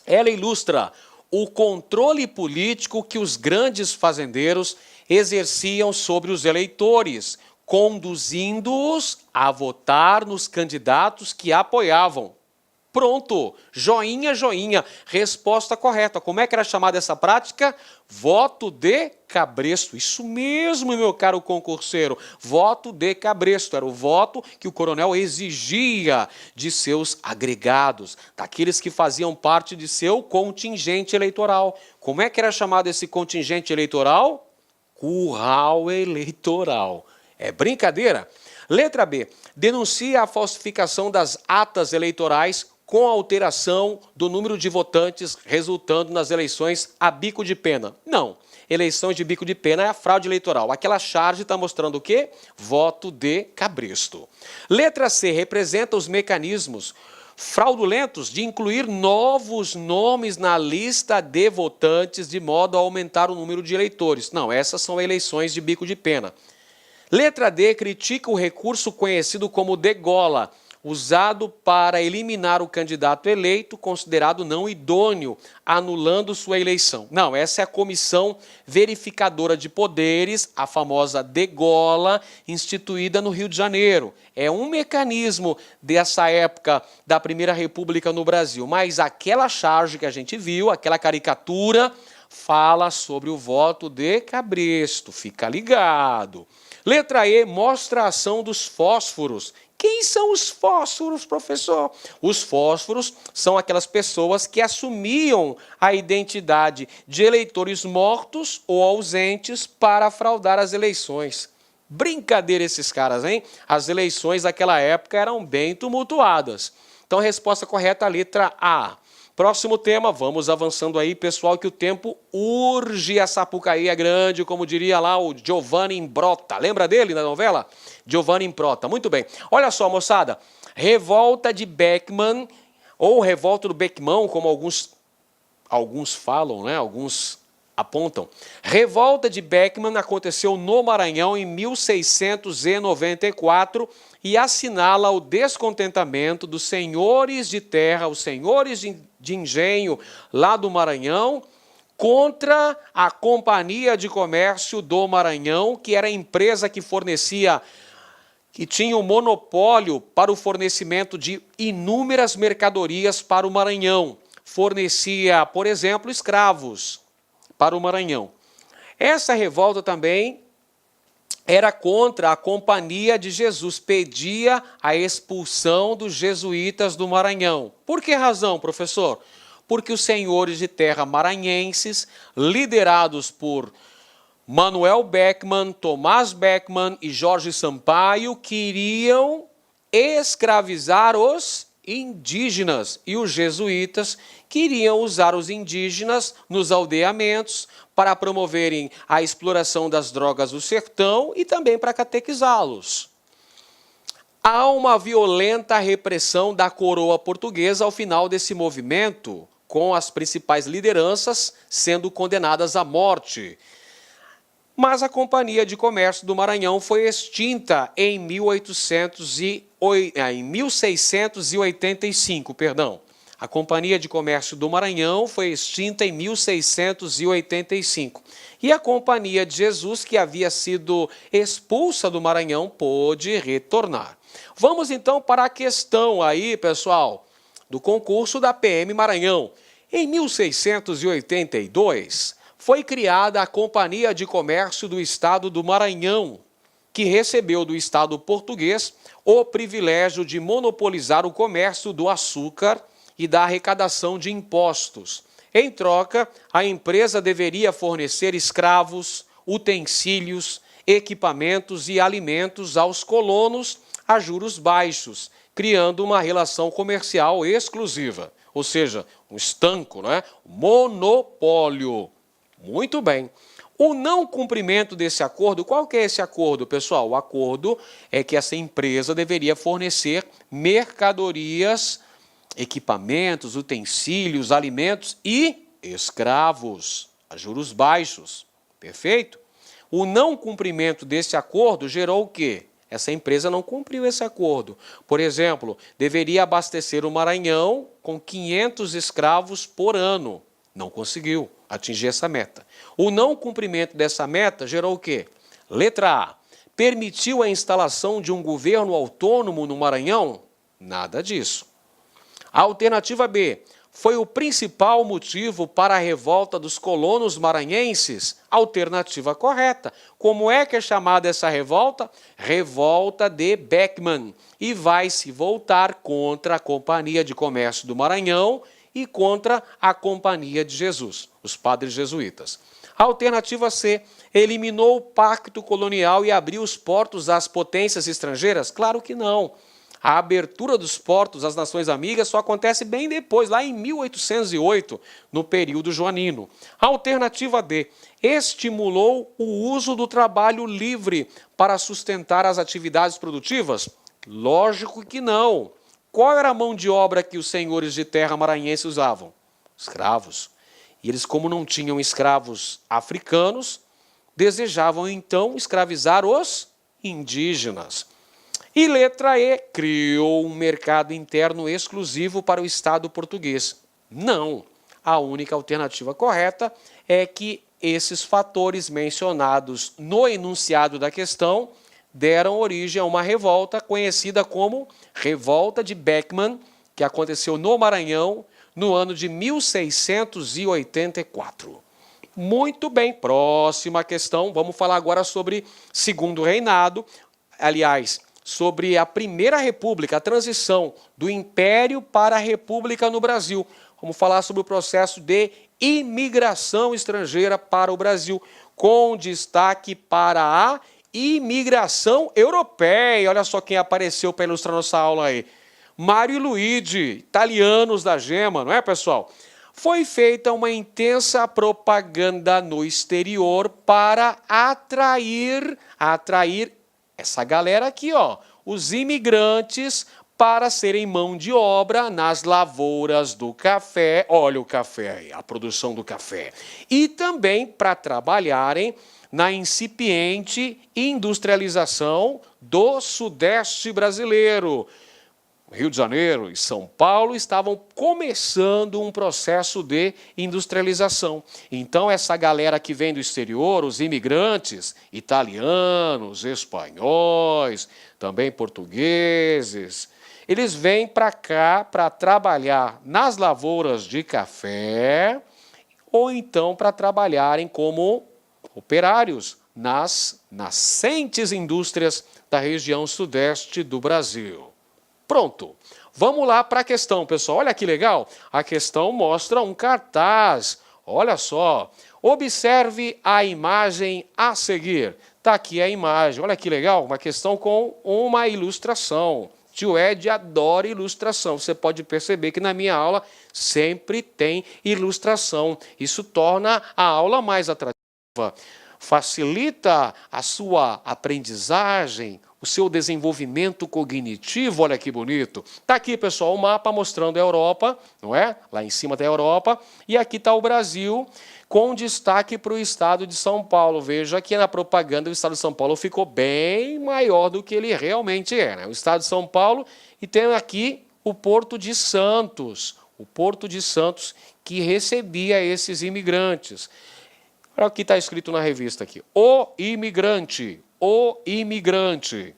Ela ilustra o controle político que os grandes fazendeiros exerciam sobre os eleitores, conduzindo-os a votar nos candidatos que apoiavam. Pronto, joinha, joinha, resposta correta. Como é que era chamada essa prática? Voto de cabresto. Isso mesmo, meu caro concurseiro, voto de cabresto. Era o voto que o coronel exigia de seus agregados, daqueles que faziam parte de seu contingente eleitoral. Como é que era chamado esse contingente eleitoral? Curral eleitoral. É brincadeira? Letra B. Denuncia a falsificação das atas eleitorais com a alteração do número de votantes resultando nas eleições a bico de pena. Não. Eleições de bico de pena é a fraude eleitoral. Aquela charge está mostrando o quê? Voto de cabresto. Letra C. Representa os mecanismos fraudulentos de incluir novos nomes na lista de votantes de modo a aumentar o número de eleitores. Não, essas são eleições de bico de pena. Letra D. Critica o recurso conhecido como degola, usado para eliminar o candidato eleito considerado não idôneo, anulando sua eleição. Não, essa é a Comissão Verificadora de Poderes, a famosa degola, instituída no Rio de Janeiro. É um mecanismo dessa época da Primeira República no Brasil, mas aquela charge que a gente viu, aquela caricatura, fala sobre o voto de cabresto, fica ligado. Letra E, mostra a ação dos fósforos. Quem são os fósforos, professor? Os fósforos são aquelas pessoas que assumiam a identidade de eleitores mortos ou ausentes para fraudar as eleições. Brincadeira esses caras, hein? As eleições daquela época eram bem tumultuadas. Então, a resposta correta é a letra A. Próximo tema, vamos avançando aí, pessoal, que o tempo urge, a Sapucaí é grande, como diria lá o Giovanni Imbrota. Lembra dele na novela? Giovanni Imbrota. Muito bem. Olha só, moçada, revolta de Beckman, ou revolta do Beckmão, como alguns falam, né? Alguns apontam. Revolta de Beckman aconteceu no Maranhão em 1694 e assinala o descontentamento dos senhores de terra, os senhores de engenho lá do Maranhão, contra a Companhia de Comércio do Maranhão, que era a empresa que fornecia, que tinha o monopólio para o fornecimento de inúmeras mercadorias para o Maranhão. Fornecia, por exemplo, escravos para o Maranhão. Essa revolta também era contra a Companhia de Jesus, pedia a expulsão dos jesuítas do Maranhão. Por que razão, professor? Porque os senhores de terra maranhenses, liderados por Manuel Beckman, Tomás Beckman e Jorge Sampaio, queriam escravizar os indígenas, e os jesuítas queriam usar os indígenas nos aldeamentos para promoverem a exploração das drogas do sertão e também para catequizá-los. Há uma violenta repressão da coroa portuguesa ao final desse movimento, com as principais lideranças sendo condenadas à morte. Mas a Companhia de Comércio do Maranhão foi extinta em 1685. A Companhia de Comércio do Maranhão foi extinta em 1685. E a Companhia de Jesus, que havia sido expulsa do Maranhão, pôde retornar. Vamos então para a questão aí, pessoal, do concurso da PM Maranhão. Em 1682, foi criada a Companhia de Comércio do Estado do Maranhão, que recebeu do Estado português o privilégio de monopolizar o comércio do açúcar e da arrecadação de impostos. Em troca, a empresa deveria fornecer escravos, utensílios, equipamentos e alimentos aos colonos a juros baixos, criando uma relação comercial exclusiva, ou seja, um estanco, né? Monopólio. Muito bem. O não cumprimento desse acordo, qual que é esse acordo, pessoal? O acordo é que essa empresa deveria fornecer mercadorias, equipamentos, utensílios, alimentos e escravos a juros baixos. Perfeito? O não cumprimento desse acordo gerou o quê? Essa empresa não cumpriu esse acordo. Por exemplo, deveria abastecer o Maranhão com 500 escravos por ano. Não conseguiu atingir essa meta. O não cumprimento dessa meta gerou o quê? Letra A. Permitiu a instalação de um governo autônomo no Maranhão? Nada disso. A alternativa B. Foi o principal motivo para a revolta dos colonos maranhenses? Alternativa correta. Como é que é chamada essa revolta? Revolta de Beckman. E vai se voltar contra a Companhia de Comércio do Maranhão e contra a Companhia de Jesus, os padres jesuítas. A alternativa C, eliminou o pacto colonial e abriu os portos às potências estrangeiras? Claro que não. A abertura dos portos às nações amigas só acontece bem depois, lá em 1808, no período joanino. A alternativa D, estimulou o uso do trabalho livre para sustentar as atividades produtivas? Lógico que não. Qual era a mão de obra que os senhores de terra maranhenses usavam? Escravos. E eles, como não tinham escravos africanos, desejavam então escravizar os indígenas. E letra E, criou um mercado interno exclusivo para o Estado português. Não. A única alternativa correta é que esses fatores mencionados no enunciado da questão deram origem a uma revolta conhecida como Revolta de Beckman, que aconteceu no Maranhão no ano de 1684. Muito bem, próxima questão. Vamos falar agora sobre Segundo Reinado, aliás, sobre a Primeira República, a transição do Império para a República no Brasil. Vamos falar sobre o processo de imigração estrangeira para o Brasil, com destaque para a imigração europeia. Olha só quem apareceu para ilustrar nossa aula aí. Mário e Luigi, italianos da gema, não é, pessoal? Foi feita uma intensa propaganda no exterior para atrair essa galera aqui, ó, os imigrantes, para serem mão de obra nas lavouras do café, olha o café aí, a produção do café, e também para trabalharem na incipiente industrialização do Sudeste brasileiro. Rio de Janeiro e São Paulo estavam começando um processo de industrialização. Então, essa galera que vem do exterior, os imigrantes, italianos, espanhóis, também portugueses, eles vêm para cá para trabalhar nas lavouras de café ou então para trabalharem como operários nas nascentes indústrias da região sudeste do Brasil. Pronto, vamos lá para a questão, pessoal. Olha que legal, a questão mostra um cartaz. Olha só, observe a imagem a seguir. Está aqui a imagem, olha que legal, uma questão com uma ilustração. Tio Ed adora ilustração. Você pode perceber que na minha aula sempre tem ilustração. Isso torna a aula mais atrativa, facilita a sua aprendizagem, o seu desenvolvimento cognitivo. Olha que bonito. Está aqui, pessoal, o mapa mostrando a Europa, não é? Lá em cima da Europa. E aqui está o Brasil, com destaque para o estado de São Paulo. Veja que na propaganda o estado de São Paulo ficou bem maior do que ele realmente é, né? O estado de São Paulo, e tem aqui o Porto de Santos. O Porto de Santos que recebia esses imigrantes. Olha o que está escrito na revista aqui. O imigrante. O imigrante.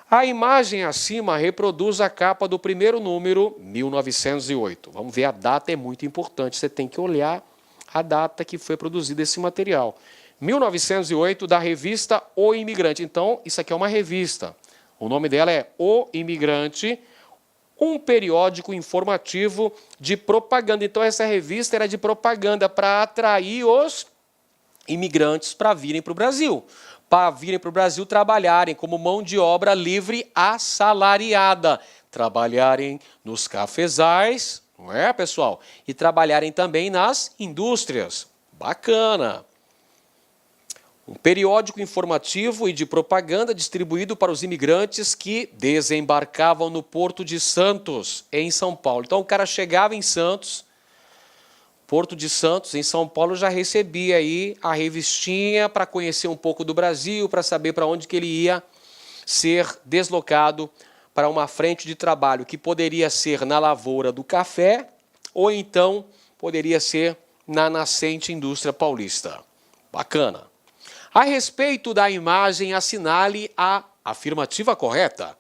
A imagem acima reproduz a capa do primeiro número, 1908. Vamos ver, a data é muito importante. Você tem que olhar a data que foi produzido esse material. 1908, da revista O Imigrante. Então, isso aqui é uma revista. O nome dela é O Imigrante, um periódico informativo de propaganda. Então, essa revista era de propaganda para atrair os imigrantes para virem para o Brasil. Para virem para o Brasil trabalharem como mão de obra livre assalariada. Trabalharem nos cafezais, não é, pessoal? E trabalharem também nas indústrias. Bacana! Um periódico informativo e de propaganda distribuído para os imigrantes que desembarcavam no Porto de Santos, em São Paulo. Então, o cara chegava em Santos, Porto de Santos, em São Paulo, já recebia aí a revistinha para conhecer um pouco do Brasil, para saber para onde que ele ia ser deslocado para uma frente de trabalho, que poderia ser na lavoura do café ou então poderia ser na nascente indústria paulista. Bacana. A respeito da imagem, assinale a afirmativa correta.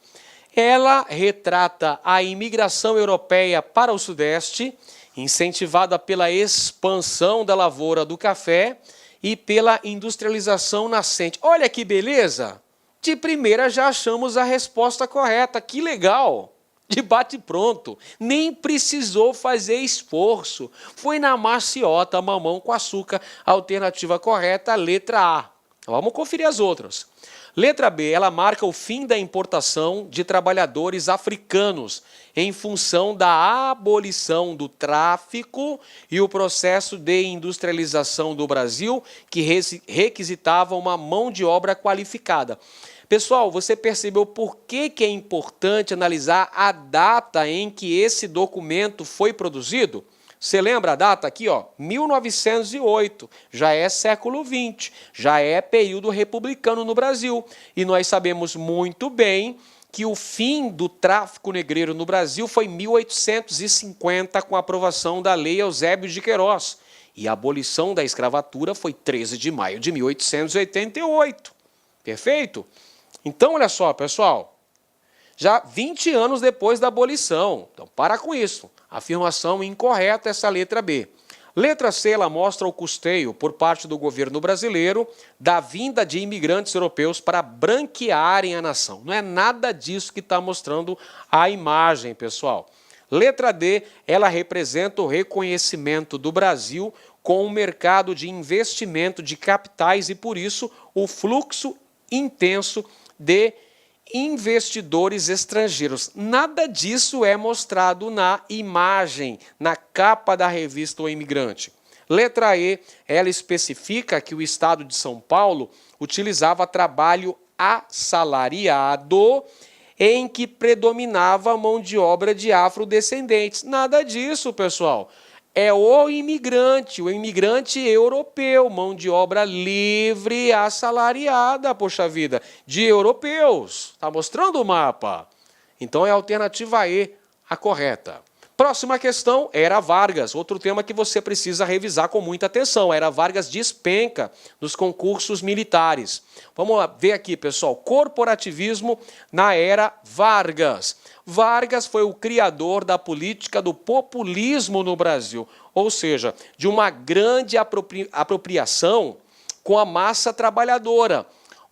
Ela retrata a imigração europeia para o Sudeste, incentivada pela expansão da lavoura do café e pela industrialização nascente. Olha que beleza! De primeira já achamos a resposta correta. Que legal! De bate pronto. Nem precisou fazer esforço. Foi na maciota, mamão com açúcar. Alternativa correta, letra A. Vamos conferir as outras. Letra B, ela marca o fim da importação de trabalhadores africanos em função da abolição do tráfico e o processo de industrialização do Brasil, que requisitava uma mão de obra qualificada. Pessoal, você percebeu por que é importante analisar a data em que esse documento foi produzido? Você lembra a data aqui, ó? 1908, já é século XX, já é período republicano no Brasil. E nós sabemos muito bem que o fim do tráfico negreiro no Brasil foi em 1850, com a aprovação da Lei Eusébio de Queiroz. E a abolição da escravatura foi 13 de maio de 1888. Perfeito? Então, olha só, pessoal. Já 20 anos depois da abolição. Então, para com isso. Afirmação incorreta essa letra B. Letra C, ela mostra o custeio por parte do governo brasileiro da vinda de imigrantes europeus para branquearem a nação. Não é nada disso que está mostrando a imagem, pessoal. Letra D, ela representa o reconhecimento do Brasil com o mercado de investimento de capitais e, por isso, o fluxo intenso de investidores estrangeiros. Nada disso é mostrado na imagem, na capa da revista O Imigrante. Letra E, ela especifica que o estado de São Paulo utilizava trabalho assalariado em que predominava a mão de obra de afrodescendentes. Nada disso, pessoal. É o imigrante europeu, mão de obra livre, assalariada, poxa vida, de europeus. Está mostrando o mapa? Então é a alternativa E, a correta. Próxima questão, Era Vargas, outro tema que você precisa revisar com muita atenção. Era Vargas despenca nos concursos militares. Vamos ver aqui, pessoal, corporativismo na Era Vargas. Vargas foi o criador da política do populismo no Brasil, ou seja, de uma grande apropriação com a massa trabalhadora.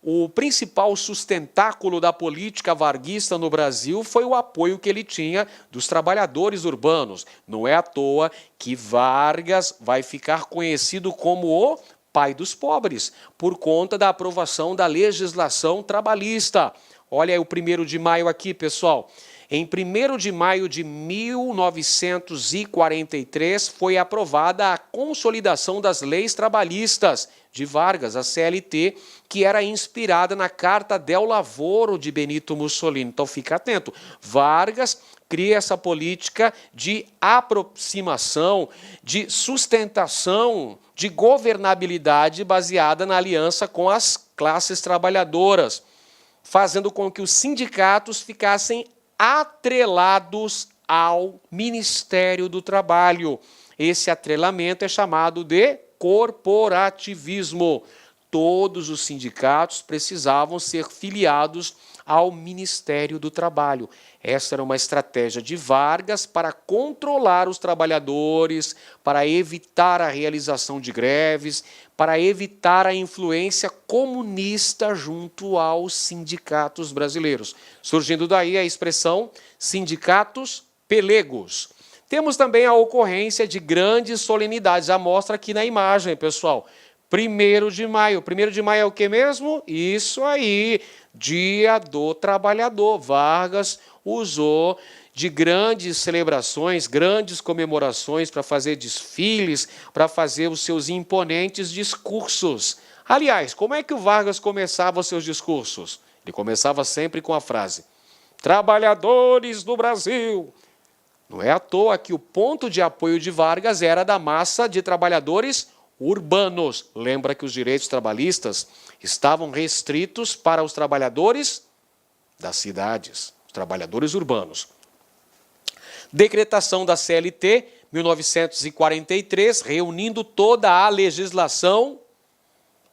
O principal sustentáculo da política varguista no Brasil foi o apoio que ele tinha dos trabalhadores urbanos. Não é à toa que Vargas vai ficar conhecido como o pai dos pobres, por conta da aprovação da legislação trabalhista. Olha aí o 1º de maio aqui, pessoal. Em 1º de maio de 1943, foi aprovada a consolidação das leis trabalhistas de Vargas, a CLT, que era inspirada na Carta del Lavoro de Benito Mussolini. Então, fica atento. Vargas cria essa política de aproximação, de sustentação, de governabilidade baseada na aliança com as classes trabalhadoras, fazendo com que os sindicatos ficassem atrelados ao Ministério do Trabalho. Esse atrelamento é chamado de corporativismo. Todos os sindicatos precisavam ser filiados ao Ministério do Trabalho. Essa era uma estratégia de Vargas para controlar os trabalhadores, para evitar a realização de greves, para evitar a influência comunista junto aos sindicatos brasileiros. Surgindo daí a expressão sindicatos pelegos. Temos também a ocorrência de grandes solenidades. Já mostra aqui na imagem, pessoal. 1º de maio. 1º de maio é o que mesmo? Isso aí, Dia do Trabalhador. Vargas usou de grandes celebrações, grandes comemorações para fazer desfiles, para fazer os seus imponentes discursos. Aliás, como é que o Vargas começava os seus discursos? Ele começava sempre com a frase: trabalhadores do Brasil. Não é à toa que o ponto de apoio de Vargas era da massa de trabalhadores urbanos. Lembra que os direitos trabalhistas estavam restritos para os trabalhadores das cidades, os trabalhadores urbanos. Decretação da CLT, 1943, reunindo toda a legislação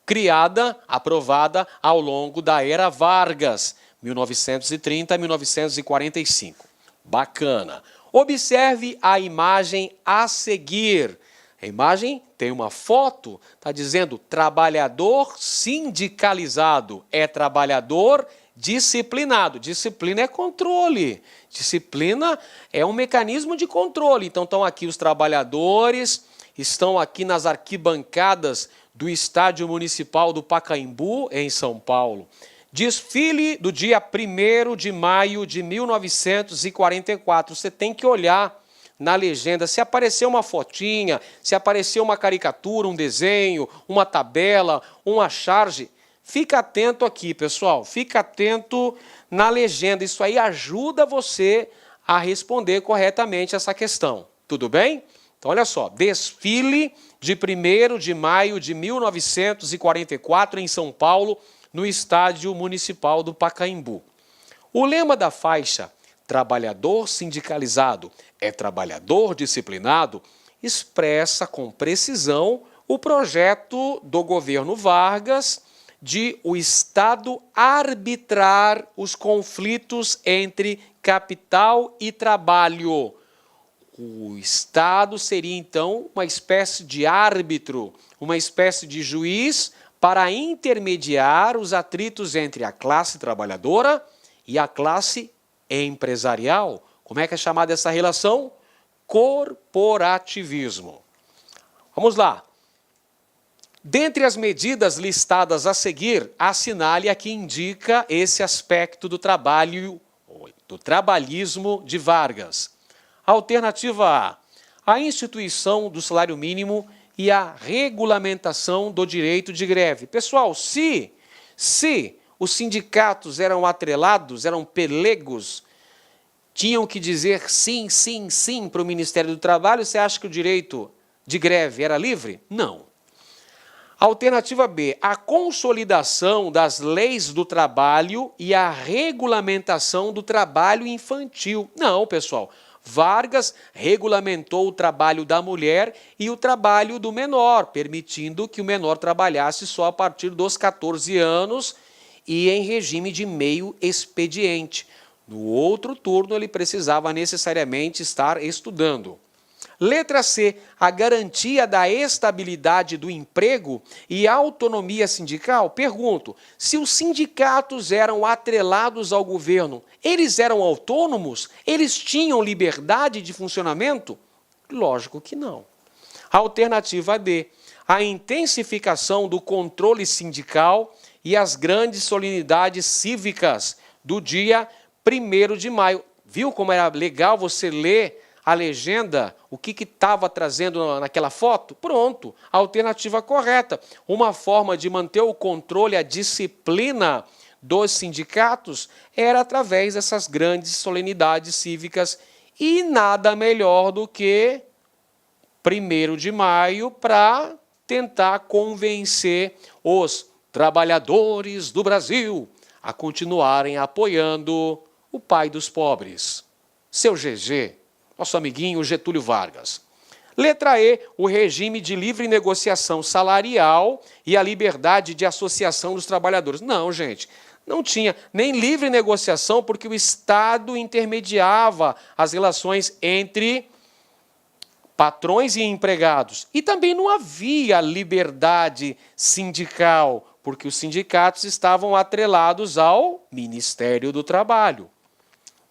criada, aprovada ao longo da Era Vargas, 1930 a 1945. Bacana. Observe a imagem a seguir. A imagem tem uma foto, está dizendo trabalhador sindicalizado, é trabalhador disciplinado. Disciplina é controle, disciplina é um mecanismo de controle. Então estão aqui os trabalhadores, estão aqui nas arquibancadas do Estádio Municipal do Pacaembu, em São Paulo. Desfile do dia 1º de maio de 1944. Você tem que olhar na legenda, se aparecer uma fotinha, se aparecer uma caricatura, um desenho, uma tabela, uma charge, fica atento aqui, pessoal, fica atento na legenda. Isso aí ajuda você a responder corretamente essa questão. Tudo bem? Então, olha só, desfile de 1º de maio de 1944 em São Paulo, no Estádio Municipal do Pacaembu. O lema da faixa trabalhador sindicalizado é trabalhador disciplinado expressa com precisão o projeto do governo Vargas de o Estado arbitrar os conflitos entre capital e trabalho. O Estado seria, então, uma espécie de árbitro, uma espécie de juiz para intermediar os atritos entre a classe trabalhadora e a classe empresarial. Como é que é chamada essa relação? Corporativismo. Vamos lá. Dentre as medidas listadas a seguir, assinale a que indica esse aspecto do trabalho, do trabalhismo de Vargas. Alternativa A, a instituição do salário mínimo e a regulamentação do direito de greve. Pessoal, se os sindicatos eram atrelados, eram pelegos, tinham que dizer sim, sim, sim para o Ministério do Trabalho. Você acha que o direito de greve era livre? Não. Alternativa B, a consolidação das leis do trabalho e a regulamentação do trabalho infantil. Não, pessoal. Vargas regulamentou o trabalho da mulher e o trabalho do menor, permitindo que o menor trabalhasse só a partir dos 14 anos e em regime de meio expediente. No outro turno, ele precisava necessariamente estar estudando. Letra C, a garantia da estabilidade do emprego e autonomia sindical. Pergunto, se os sindicatos eram atrelados ao governo, eles eram autônomos? Eles tinham liberdade de funcionamento? Lógico que não. Alternativa D, a intensificação do controle sindical e as grandes solenidades cívicas do dia 1º de maio. Viu como era legal você ler a legenda, o que estava trazendo naquela foto? Pronto, a alternativa correta. Uma forma de manter o controle, a disciplina dos sindicatos era através dessas grandes solenidades cívicas e nada melhor do que 1º de maio para tentar convencer os trabalhadores do Brasil a continuarem apoiando o pai dos pobres, seu GG, nosso amiguinho Getúlio Vargas. Letra E, o regime de livre negociação salarial e a liberdade de associação dos trabalhadores. Não, gente, não tinha nem livre negociação porque o Estado intermediava as relações entre patrões e empregados. E também não havia liberdade sindical, porque os sindicatos estavam atrelados ao Ministério do Trabalho.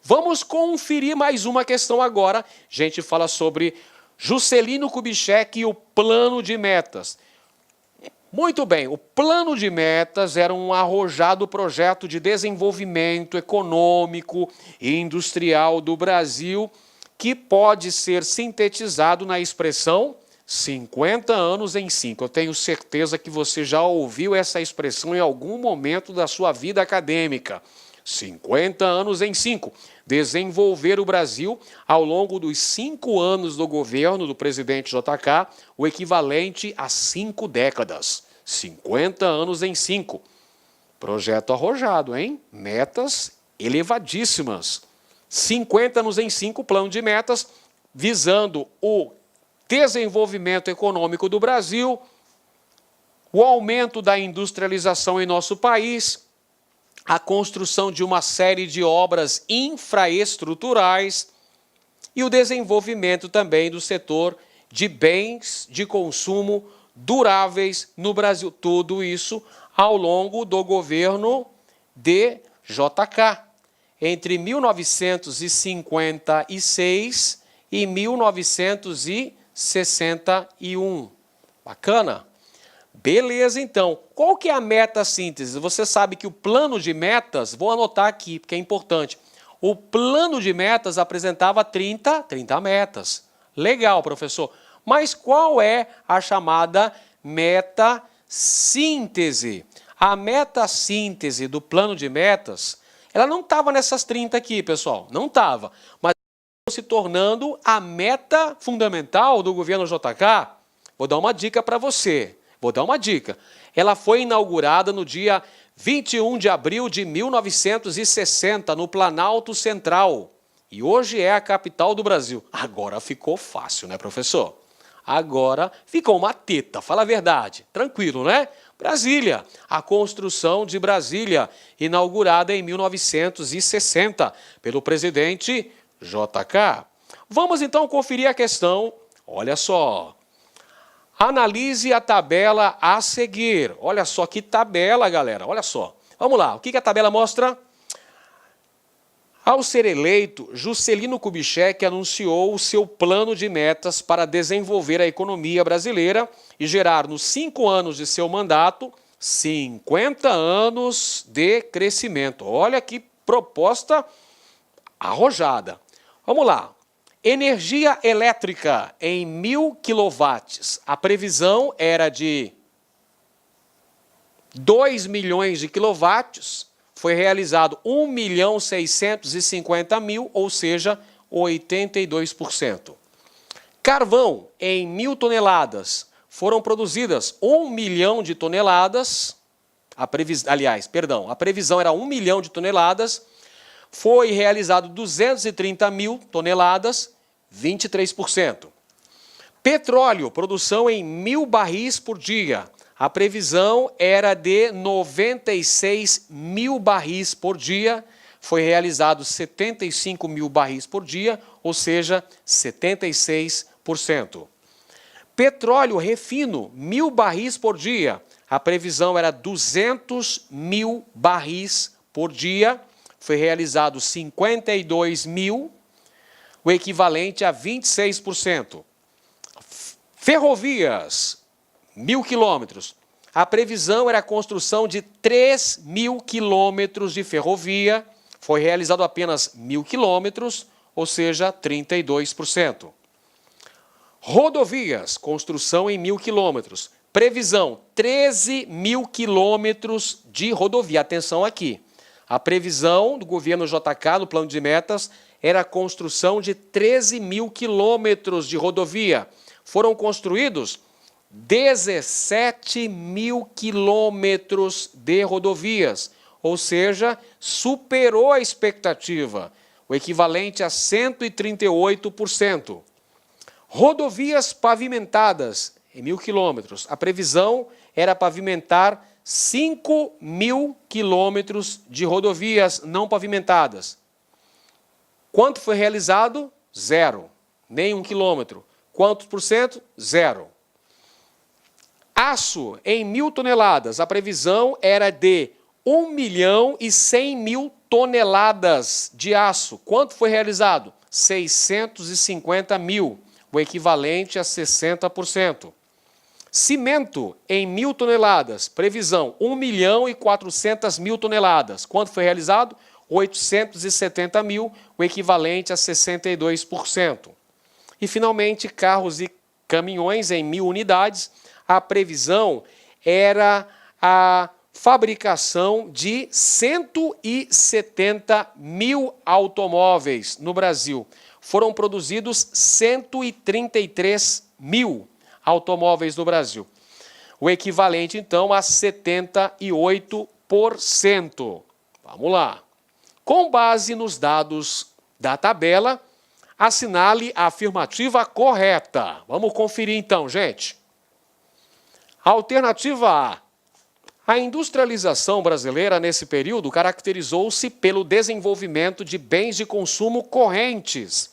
Vamos conferir mais uma questão agora. A gente fala sobre Juscelino Kubitschek e o plano de metas. Muito bem, o plano de metas era um arrojado projeto de desenvolvimento econômico e industrial do Brasil que pode ser sintetizado na expressão 50 anos em 5. Eu tenho certeza que você já ouviu essa expressão em algum momento da sua vida acadêmica. 50 anos em 5. Desenvolver o Brasil ao longo dos 5 anos do governo do presidente JK, o equivalente a 5 décadas. 50 anos em 5. Projeto arrojado, hein? Metas elevadíssimas. 50 anos em 5, plano de metas, visando o desenvolvimento econômico do Brasil, o aumento da industrialização em nosso país, a construção de uma série de obras infraestruturais e o desenvolvimento também do setor de bens de consumo duráveis no Brasil. Tudo isso ao longo do governo de JK, entre 1956 e 1961. Bacana? Beleza, então. Qual que é a meta síntese? Você sabe que o plano de metas, vou anotar aqui, porque é importante. O plano de metas apresentava 30 metas. Legal, professor. Mas qual é a chamada meta síntese? A meta síntese do plano de metas, ela não estava nessas 30 aqui, pessoal. Não estava. Mas se tornando a meta fundamental do governo JK. Vou dar uma dica para você. Vou dar uma dica. Ela foi inaugurada no dia 21 de abril de 1960, no Planalto Central. E hoje é a capital do Brasil. Agora ficou fácil, né, professor? Agora ficou uma teta, fala a verdade. Tranquilo, né? Brasília. A construção de Brasília, inaugurada em 1960 pelo presidente JK. Vamos então conferir a questão. Olha só. Analise a tabela a seguir. Olha só que tabela, galera. Olha só. Vamos lá. O que a tabela mostra? Ao ser eleito, Juscelino Kubitschek anunciou o seu plano de metas para desenvolver a economia brasileira e gerar, nos 5 anos de seu mandato, 50 anos de crescimento. Olha que proposta arrojada. Vamos lá. Energia elétrica em 1000 kW. A previsão era de 2 milhões de quilowatts, foi realizado 1.650.000, ou seja, 82%. Carvão, em 1.000 toneladas, foram produzidas 1 milhão de toneladas, a previsão era 1 milhão de toneladas, foi realizado 230.000 toneladas, 23%. Petróleo, produção em 1.000 barris por dia. A previsão era de 96.000 barris por dia. Foi realizado 75.000 barris por dia, ou seja, 76%. Petróleo refino, 1.000 barris por dia. A previsão era 200.000 barris por dia. Foi realizado 52.000, o equivalente a 26%. Ferrovias, 1.000 quilômetros. A previsão era a construção de 3.000 quilômetros de ferrovia. Foi realizado apenas 1.000 quilômetros, ou seja, 32%. Rodovias, construção em 1.000 quilômetros. Previsão, 13.000 quilômetros de rodovia. Atenção aqui. A previsão do governo JK, no plano de metas, era a construção de 13.000 quilômetros de rodovia. Foram construídos 17.000 quilômetros de rodovias, ou seja, superou a expectativa, o equivalente a 138%. Rodovias pavimentadas, em 1.000 quilômetros. A previsão era pavimentar 5.000 quilômetros de rodovias não pavimentadas. Quanto foi realizado? 0. Nem 1 quilômetro. Quantos por cento? 0. Aço, em 1.000 toneladas. A previsão era de 1.100.000 toneladas de aço. Quanto foi realizado? 650.000, o equivalente a 60%. Cimento, em 1.000 toneladas. Previsão, 1.400.000 toneladas. Quanto foi realizado? 870.000, o equivalente a 62%. E, finalmente, carros e caminhões em 1.000 unidades. A previsão era a fabricação de 170.000 automóveis no Brasil. Foram produzidos 133.000 automóveis no Brasil. O equivalente, então, a 78%. Vamos lá. Com base nos dados da tabela, assinale a afirmativa correta. Vamos conferir então, gente. Alternativa A. A industrialização brasileira nesse período caracterizou-se pelo desenvolvimento de bens de consumo correntes,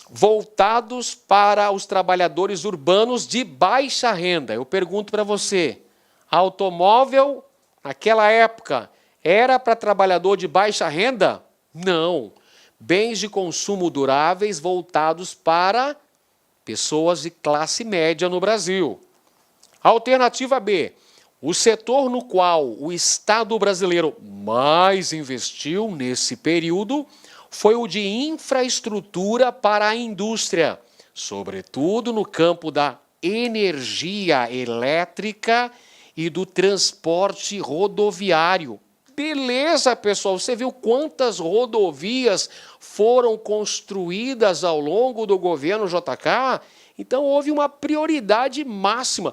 voltados para os trabalhadores urbanos de baixa renda. Eu pergunto para você, automóvel, naquela época, era para trabalhador de baixa renda? Não. Bens de consumo duráveis voltados para pessoas de classe média no Brasil. Alternativa B. O setor no qual o Estado brasileiro mais investiu nesse período foi o de infraestrutura para a indústria, sobretudo no campo da energia elétrica e do transporte rodoviário. Beleza, pessoal, você viu quantas rodovias foram construídas ao longo do governo JK? Então houve uma prioridade máxima.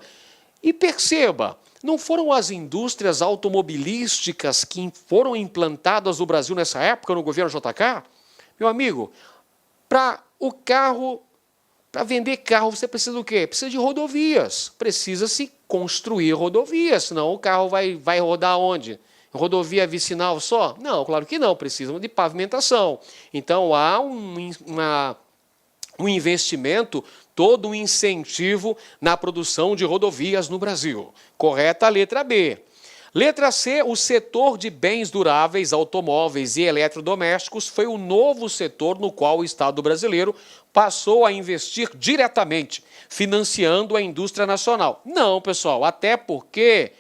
E perceba, não foram as indústrias automobilísticas que foram implantadas no Brasil nessa época, no governo JK? Meu amigo, para vender carro, você precisa do quê? Precisa de rodovias. Precisa-se construir rodovias, senão o carro vai rodar onde? Rodovia vicinal só? Não, claro que não, precisam de pavimentação. Então há um investimento, todo um incentivo na produção de rodovias no Brasil. Correta a letra B. Letra C, o setor de bens duráveis, automóveis e eletrodomésticos foi o novo setor no qual o Estado brasileiro passou a investir diretamente, financiando a indústria nacional. Não, pessoal, até porque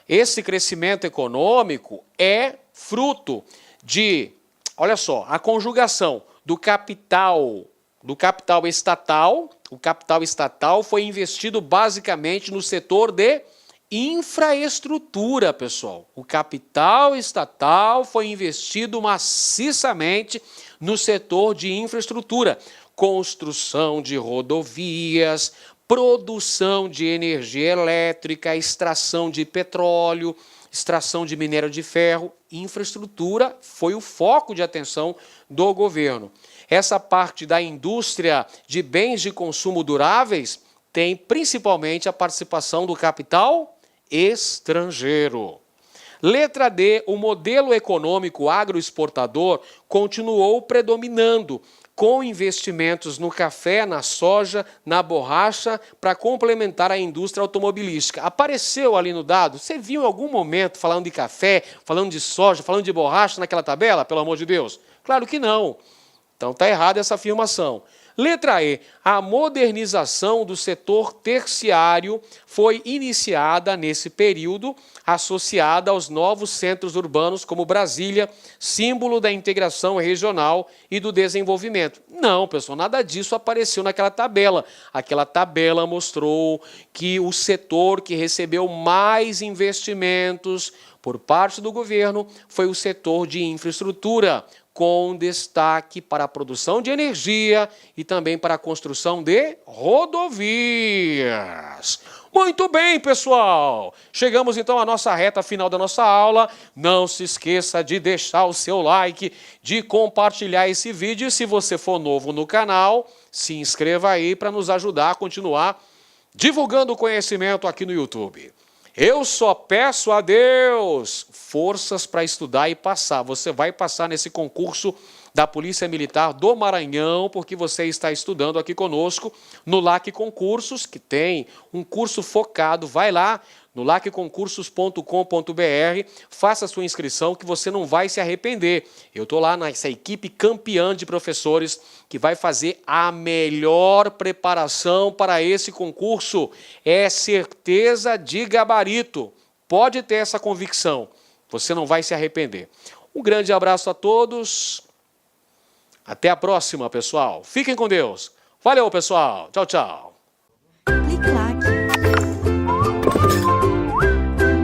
esse crescimento econômico é fruto de, olha só, a conjugação do capital estatal. O capital estatal foi investido basicamente no setor de infraestrutura, pessoal. O capital estatal foi investido maciçamente no setor de infraestrutura, construção de rodovias, produção de energia elétrica, extração de petróleo, extração de minério de ferro. Infraestrutura foi o foco de atenção do governo. Essa parte da indústria de bens de consumo duráveis tem principalmente a participação do capital estrangeiro. Letra D, o modelo econômico agroexportador continuou predominando, com investimentos no café, na soja, na borracha, para complementar a indústria automobilística. Apareceu ali no dado? Você viu em algum momento falando de café, falando de soja, falando de borracha naquela tabela, pelo amor de Deus? Claro que não. Então está errada essa afirmação. Letra E, a modernização do setor terciário foi iniciada nesse período, associada aos novos centros urbanos como Brasília, símbolo da integração regional e do desenvolvimento. Não, pessoal, nada disso apareceu naquela tabela. Aquela tabela mostrou que o setor que recebeu mais investimentos por parte do governo foi o setor de infraestrutura, com destaque para a produção de energia e também para a construção de rodovias. Muito bem, pessoal! Chegamos então à nossa reta final da nossa aula. Não se esqueça de deixar o seu like, de compartilhar esse vídeo e se você for novo no canal, se inscreva aí para nos ajudar a continuar divulgando o conhecimento aqui no YouTube. Eu só peço a Deus forças para estudar e passar. Você vai passar nesse concurso da Polícia Militar do Maranhão, porque você está estudando aqui conosco no LAC Concursos, que tem um curso focado. Vai lá no lacconcursos.com.br, faça a sua inscrição que você não vai se arrepender. Eu estou lá nessa equipe campeã de professores que vai fazer a melhor preparação para esse concurso. É certeza de gabarito. Pode ter essa convicção. Você não vai se arrepender. Um grande abraço a todos. Até a próxima, pessoal. Fiquem com Deus. Valeu, pessoal. Tchau, tchau.